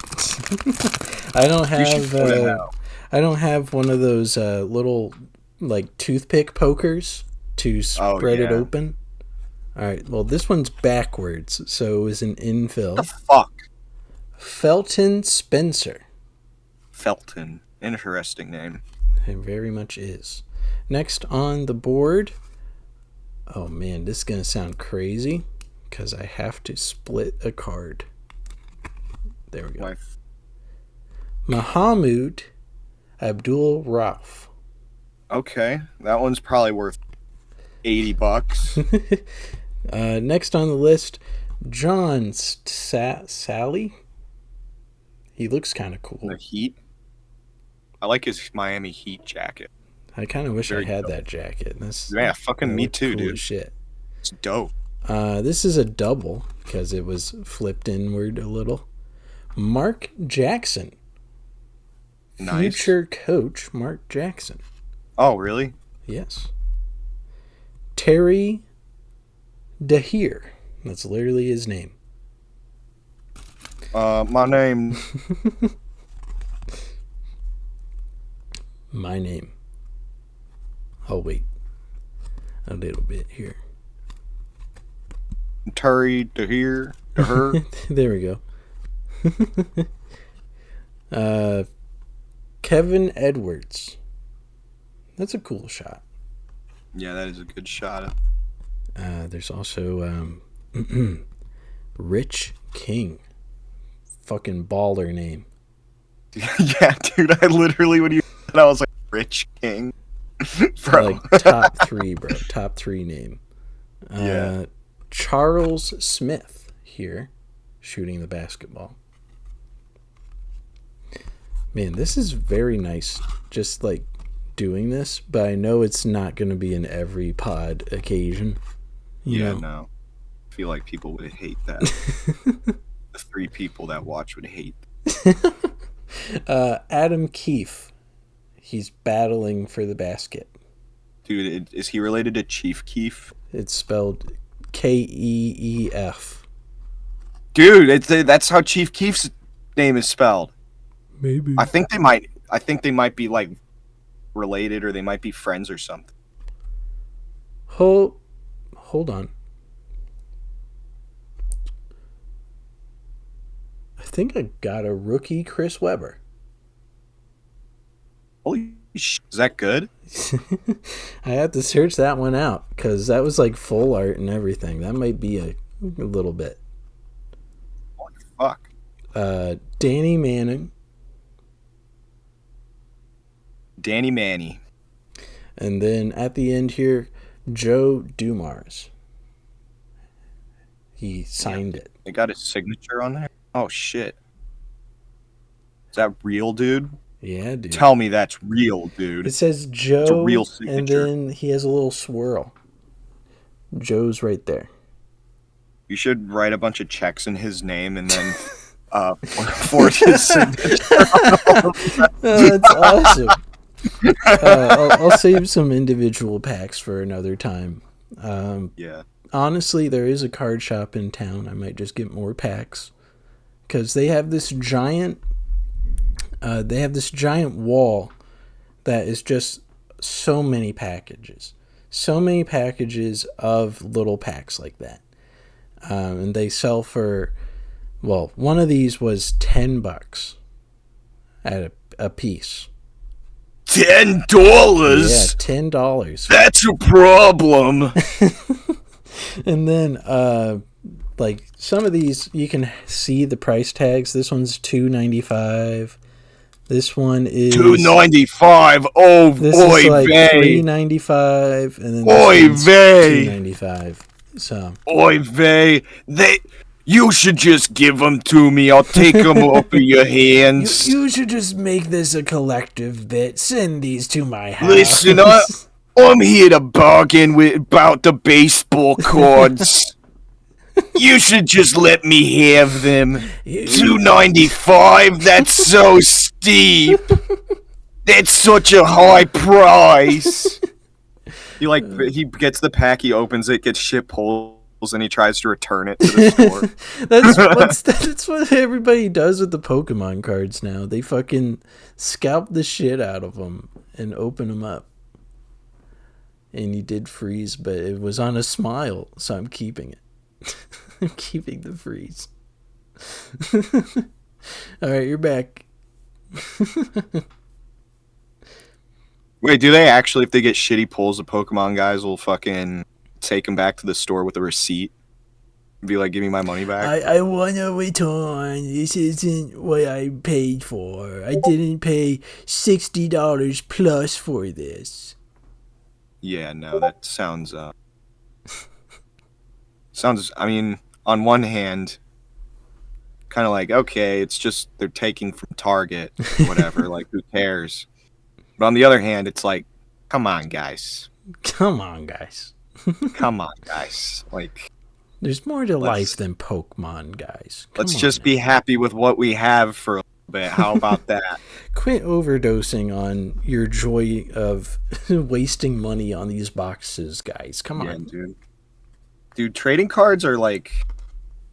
I don't have one of those little like toothpick pokers to spread it open. All right. Well, this one's backwards, so it was an infill. What the fuck? Felton Spencer. Felton. Interesting name. It very much is. Next on the board. Oh man, this is gonna sound crazy because I have to split a card. There we go. Mahamud Abdul Rauf. Okay, that one's probably worth $80. Next on the list, John Sally. He looks kind of cool. The Heat. I like his Miami Heat jacket. I kind of wish Very I had dope. that jacket. Yeah, fucking me too, cool dude. as shit. It's dope. This is a double because it was flipped inward a little. Mark Jackson. Nice. Future coach Mark Jackson. Oh, really? Yes. Terry Dahir. That's literally his name. My name. My name. Oh, wait. A little bit here. Terry to here to her. There we go. Kevin Edwards. That's a cool shot. Yeah, that is a good shot. There's also Rich King. Fucking baller name. Yeah, dude, I literally, when you said, I was like, Rich King. Bro. Like top 3, bro. Top 3 name. Yeah. Charles Smith here shooting the basketball. Man, this is very nice. Just like doing this, but I know it's not going to be in every pod occasion. You know? No. I feel like people would hate that. The 3 people that watch would hate. Adam Keefe. He's battling for the basket. Dude, is he related to Chief Keef? It's spelled Keef. Dude, that's how Chief Keef's name is spelled. Maybe. I think they might be like related, or they might be friends or something. Hold on. I think I got a rookie Chris Webber. Holy shit, is that good? I had to search that one out because that was like full art and everything. That might be a little bit. Holy fuck. Danny Manning. Danny Manny. And then at the end here, Joe Dumars. He signed it. They got his signature on there? Oh, shit. Is that real, dude? Yeah, dude. Tell me that's real, dude. It says Joe, It's a real and signature. then he has a little swirl. Joe's right there. You should write a bunch of checks in his name and then forge his signature. That's awesome. I'll save some individual packs for another time. Yeah. Honestly, there is a card shop in town. I might just get more packs because they have this giant. They have this giant wall that is just so many packages of little packs like that, and they sell for, well, one of these was $10 at a piece. $10? Yeah, $10. That's a problem. And then, like some of these, you can see the price tags. This one's $2.95. This one is $2.95. Oh, this boy, is like vey. $3.95, and then Oy this one's vey. $2.95. So Oy vey. You should just give them to me. I'll take them off of your hands. you should just make this a collective bit. Send these to my house. Listen, I'm here to bargain about the baseball cards. You should just let me have them. $2.95? That's so steep. That's such a high price. He gets the pack, he opens it, gets shit pulls, and he tries to return it to the store. That's what everybody does with the Pokemon cards now. They fucking scalp the shit out of them and open them up. And you did freeze, but it was on a smile, so I'm keeping it. I'm keeping the freeze. Alright, you're back. Wait, do they actually, if they get shitty pulls, the Pokemon guys will fucking take them back to the store with a receipt? Be like, give me my money back? I want to return. This isn't what I paid for. I didn't pay $60 plus for this. Yeah, no, that sounds I mean, on one hand, kind of like, okay, it's just they're taking from Target, whatever, like who cares? But on the other hand, it's like, come on, guys. Come on, guys. Come on, guys. Like, There's more to life let's than Pokemon, guys. Come let's on just now. be happy with what we have for a little bit. How about that? Quit overdosing on your joy of wasting money on these boxes, guys. Come Yeah, on. dude, trading cards are like,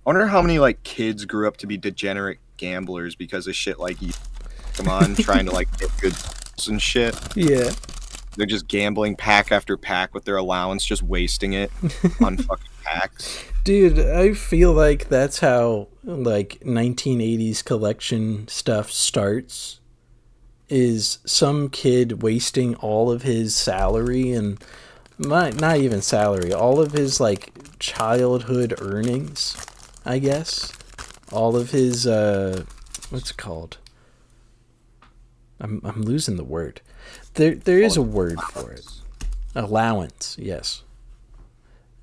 I wonder how many like kids grew up to be degenerate gamblers because of shit like you. Come on, trying to like get good and shit. Yeah. They're just gambling pack after pack with their allowance, just wasting it on fucking packs. Dude, I feel like that's how like 1980s collection stuff starts. Is some kid wasting all of his salary and not even salary, all of his like childhood earnings, I guess. All of his what's it called? I'm losing the word. There is a word for it. Allowance, yes.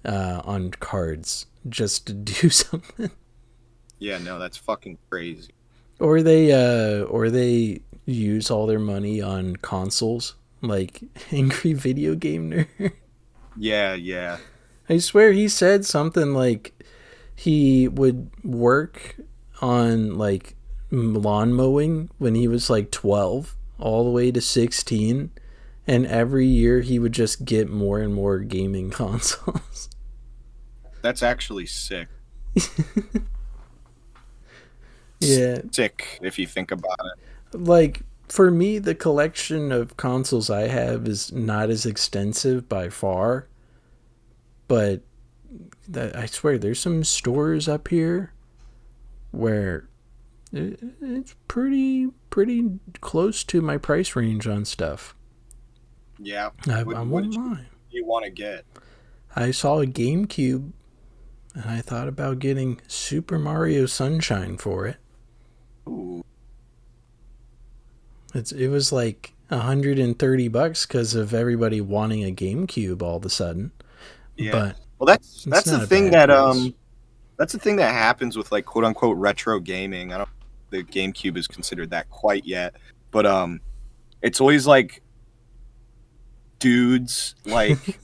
On cards just to do something. Yeah, no, that's fucking crazy. Or they use all their money on consoles like Angry Video Game Nerd. Yeah. I swear he said something like he would work on like lawn mowing when he was like 12 all the way to 16, and every year he would just get more and more gaming consoles. That's actually sick. Yeah. Sick if you think about it. Like for me the collection of consoles I have is not as extensive by far, but I swear there's some stores up here where it's pretty close to my price range on stuff. Yeah. I What won't did lie. you want to get? I saw a GameCube and I thought about getting Super Mario Sunshine for it. Ooh. It was like $130 because of everybody wanting a GameCube all of a sudden. Yeah. But Well, that's it's the not a thing bad that price. that's the thing that happens with like quote unquote retro gaming. I don't think the GameCube is considered that quite yet, but it's always like dudes like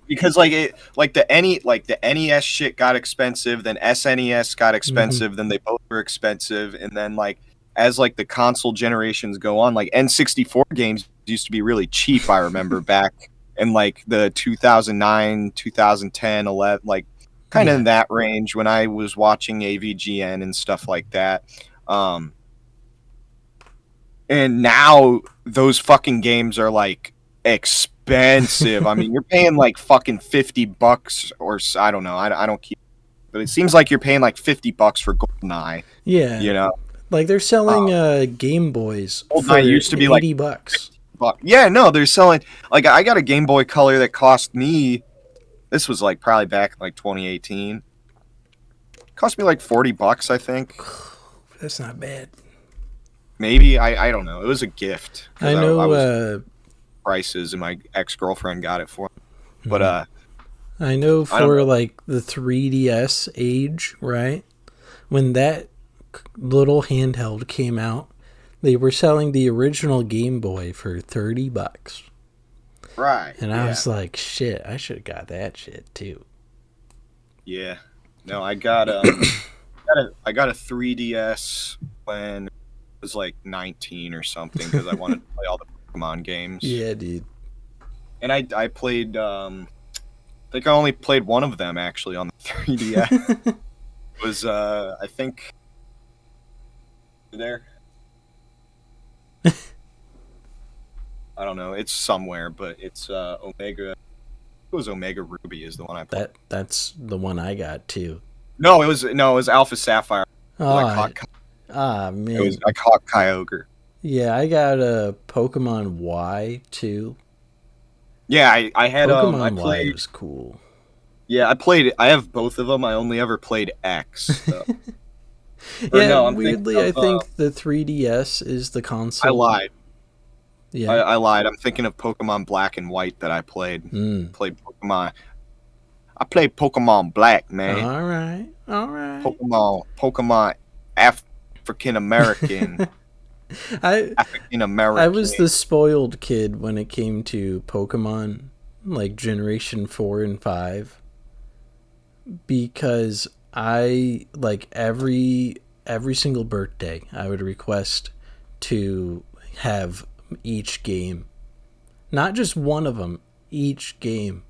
because like it like the NES shit got expensive, then SNES got expensive, then they both were expensive, and then like as like the console generations go on, like N64 games used to be really cheap. I remember back in like the 2009, 2010, 11, like kind of in that range when I was watching AVGN and stuff like that. And now those fucking games are like expensive. I mean, you're paying like fucking $50 or I don't know. I don't keep, but it seems like you're paying like $50 for GoldenEye. Yeah. You know, Like they're selling Game Boys for GoldenEye used to be like $80. Yeah, no, they're selling like I got a Game Boy Color that cost me. This was like probably back in like 2018. Cost me like $40, I think. That's not bad. Maybe I don't know. It was a gift. I know. I was prices, and my ex-girlfriend got it for me. But I know I don't for know. like the 3DS age, right? When that little handheld came out, they were selling the original Game Boy for $30. Right. And yeah. I was like, shit, I should have got that shit too. Yeah. No, I got I got a 3DS when I was like 19 or something because I wanted to play all the Pokemon games. Yeah, dude. And I played I think I only played one of them actually on the 3DS. It was I think there. I don't know. It's somewhere, but it's Omega. It was Omega Ruby is the one I played. That's the one I got too. No, it was Alpha Sapphire. Man. I caught Kyogre. Yeah, I got a Pokemon Y too. Yeah, I had Pokemon I Y played. was cool. Yeah, I played. I have both of them. I only ever played X. So. Yeah, no, weirdly, I think the 3DS is the console. I lied. Yeah. I lied. I'm thinking of Pokemon Black and White that I played. Mm. Played Pokemon. I played Pokemon Black, man. All right. All right. Pokemon African American. I African American. I was the spoiled kid when it came to Pokemon, like Generation 4 and 5, because I like every single birthday I would request to have each game. Not just one of them, each game.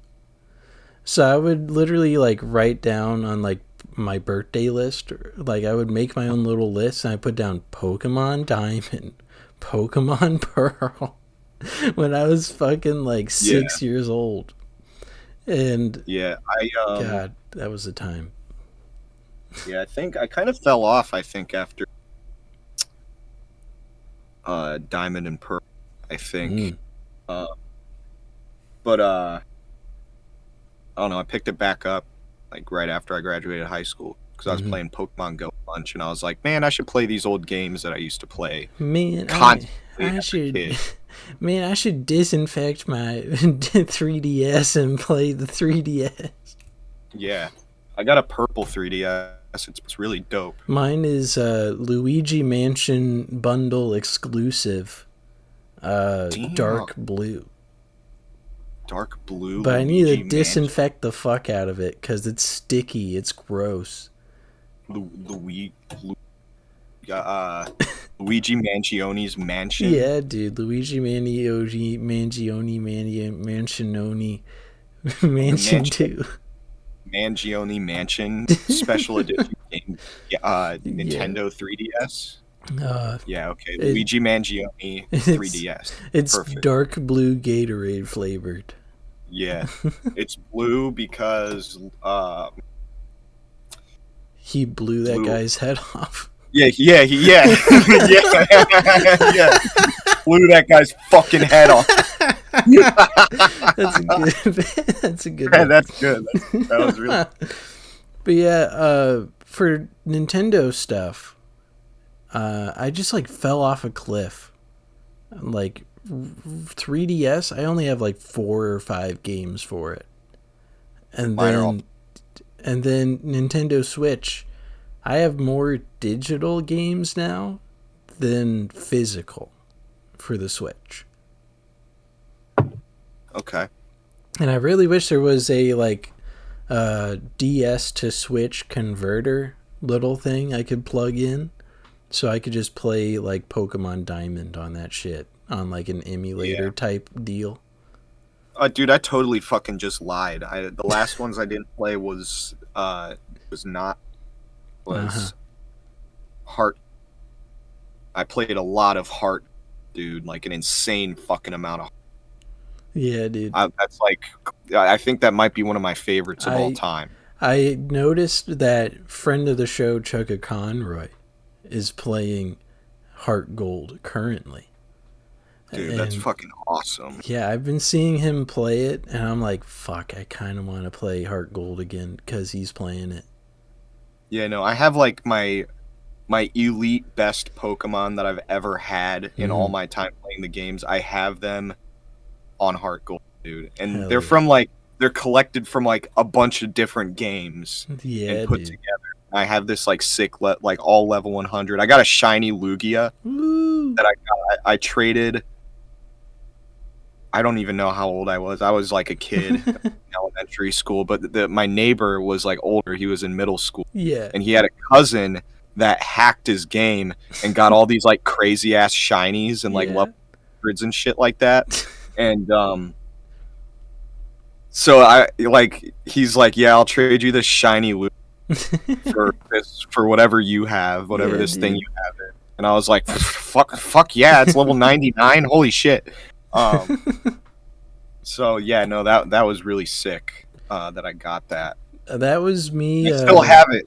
So I would literally like write down on like my birthday list, like I would make my own little list and I put down Pokemon Diamond, Pokemon Pearl when I was fucking like 6 years old. And yeah, God, that was the time. Yeah, I think I kind of fell off. I think after Diamond and Pearl, I think. But I don't know. I picked it back up like right after I graduated high school because I was playing Pokemon Go a bunch, and I was like, man, I should play these old games that I used to play. Man, constantly I should. Man, I should disinfect my 3DS and play the 3DS. Yeah, I got a purple 3DS. It's really dope. Mine is Luigi Mansion bundle exclusive, dark blue. Dark blue. But Luigi I need to disinfect the fuck out of it because it's sticky. It's gross. Luigi Mangioni's mansion. Yeah, dude. Luigi Mangione Mansion 2. Mangione Mansion Special Edition game. Nintendo 3DS. Yeah, okay. Luigi Mangione 3DS. It's perfect. Dark blue Gatorade flavored. Yeah. It's blue because he blew that guy's head off. Yeah. yeah. Blew that guy's fucking head off. That's a good Yeah, one. that's good. That was really But yeah, for Nintendo stuff, I just like fell off a cliff. Like 3DS, I only have like 4 or 5 games for it. And then Nintendo Switch, I have more digital games now than physical for the Switch. Okay. And I really wish there was a like DS to Switch converter little thing I could plug in so I could just play like Pokemon Diamond on that shit on like an emulator type deal. Dude, I totally fucking just lied. The last ones I didn't play was Heart. I played a lot of Heart, dude, like an insane fucking amount of. Yeah, dude. That's like, I think that might be one of my favorites of all time. I noticed that friend of the show, Chugga Conroy, is playing Heart Gold currently. Dude, that's fucking awesome. Yeah, I've been seeing him play it, and I'm like, fuck, I kind of want to play Heart Gold again because he's playing it. Yeah, no, I have like my elite best Pokemon that I've ever had in all my time playing the games. I have them on Heart Gold, dude. And they're collected from like a bunch of different games and put together. I have this like sick, like all level 100. I got a shiny Lugia that I got. I traded. I don't even know how old I was. I was like a kid in elementary school, but my neighbor was like older. He was in middle school. Yeah. And he had a cousin that hacked his game and got all these like crazy ass shinies and like level 100s and shit like that. And so he's like, yeah, I'll trade you this shiny Lugia for whatever you have, whatever this thing you have. And I was like, fuck yeah, it's level 99. Holy shit. So yeah, no, that was really sick that I got that. That was me. I still have it.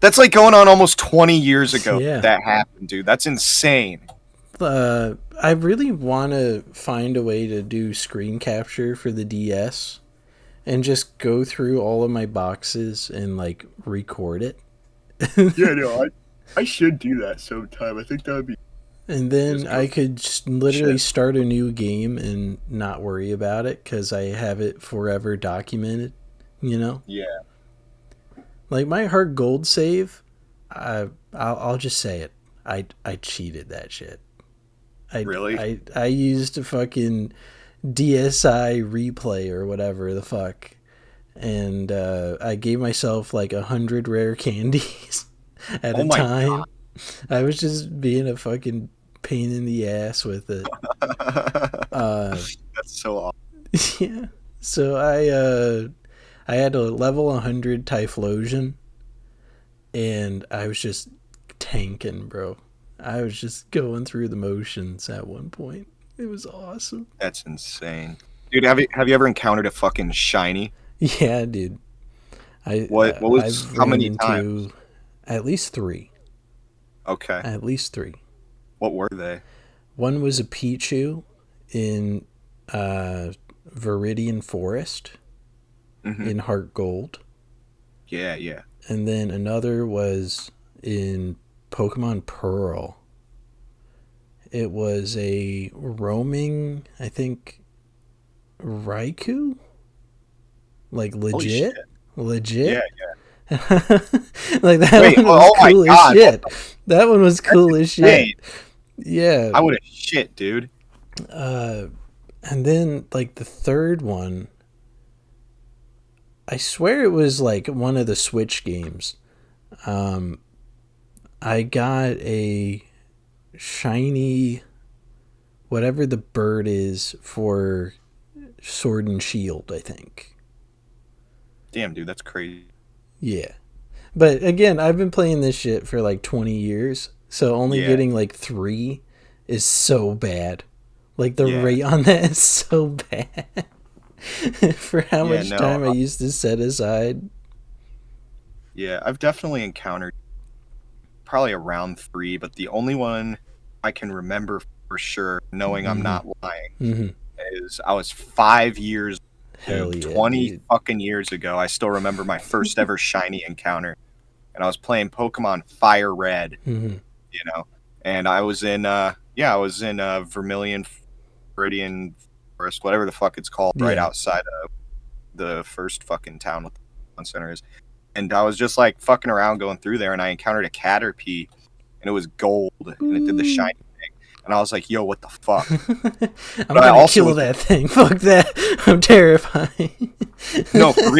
That's like going on almost 20 years ago that happened, dude. That's insane. I really want to find a way to do screen capture for the DS and just go through all of my boxes and like record it. Yeah, no, I should do that sometime. I think that would be. And then I could literally Shit. start a new game and not worry about it because I have it forever documented, you know? Yeah. Like my Heart Gold save, I'll just say it. I cheated that shit. Really? I used a fucking DSI replay or whatever the fuck. And I gave myself like 100 rare candies at a my time. God. I was just being a fucking pain in the ass with it. That's so awesome. Yeah. So I had a level 100 Typhlosion, and I was just tanking, bro. I was just going through the motions at one point. It was awesome. That's insane. Dude, have you ever encountered a fucking shiny? Yeah, dude. What was I've how ran many into times? at least 3. Okay. At least 3. What were they? One was a Pichu in Viridian Forest in Heart Gold. Yeah, yeah. And then another was in Pokemon Pearl. It was a roaming, I think, Raikou? Like legit? Legit? Yeah, Like that Wait, one was my cool as God, shit. That one was cool as shit. insane. Yeah. I would have shit, dude. And then like the third one, I swear it was like one of the Switch games. I got a shiny whatever the bird is for Sword and Shield, I think. Damn, dude, that's crazy. Yeah. But again, I've been playing this shit for like 20 years, so only getting like 3 is so bad. Like the rate on that is so bad. For how much time I used to set aside. Yeah, I've definitely encountered probably around 3, but the only one I can remember for sure, knowing I'm not lying, is I was 5 years, Hell yeah, 20 dude. fucking years ago. I still remember my first ever shiny encounter, and I was playing Pokemon Fire Red, you know, and I was in Vermilion, Viridian Forest, whatever the fuck it's called, right outside of the first fucking town with the Pokemon Center is. And I was just like fucking around going through there, and I encountered a Caterpie, and it was gold, and it did the shiny thing. And I was like, "Yo, what the fuck?" I'm gonna kill that thing. Fuck that! I'm terrified. No, for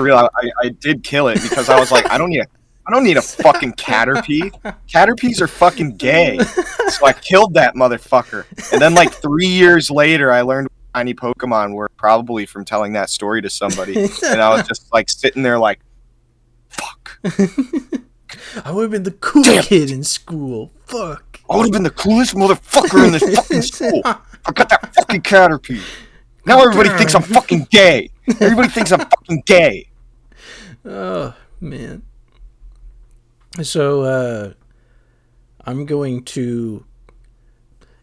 real. I did kill it because I was like, I don't need a fucking Caterpie. Caterpies are fucking gay. So I killed that motherfucker. And then like 3 years later, I learned tiny Pokemon were probably from telling that story to somebody, and I was just like sitting there like, fuck. I would have been the cool kid in school. Fuck. I would have been the coolest motherfucker in this fucking school. I got that fucking Caterpie. Now everybody thinks I'm fucking gay. Everybody thinks I'm fucking gay. Oh, man. So, I'm going to...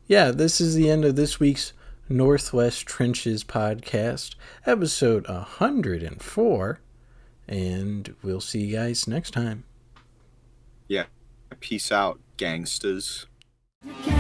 Yeah, this is the end of this week's Northwest Trenches podcast, episode 104, and we'll see you guys next time. Yeah, peace out, gangsters. You can't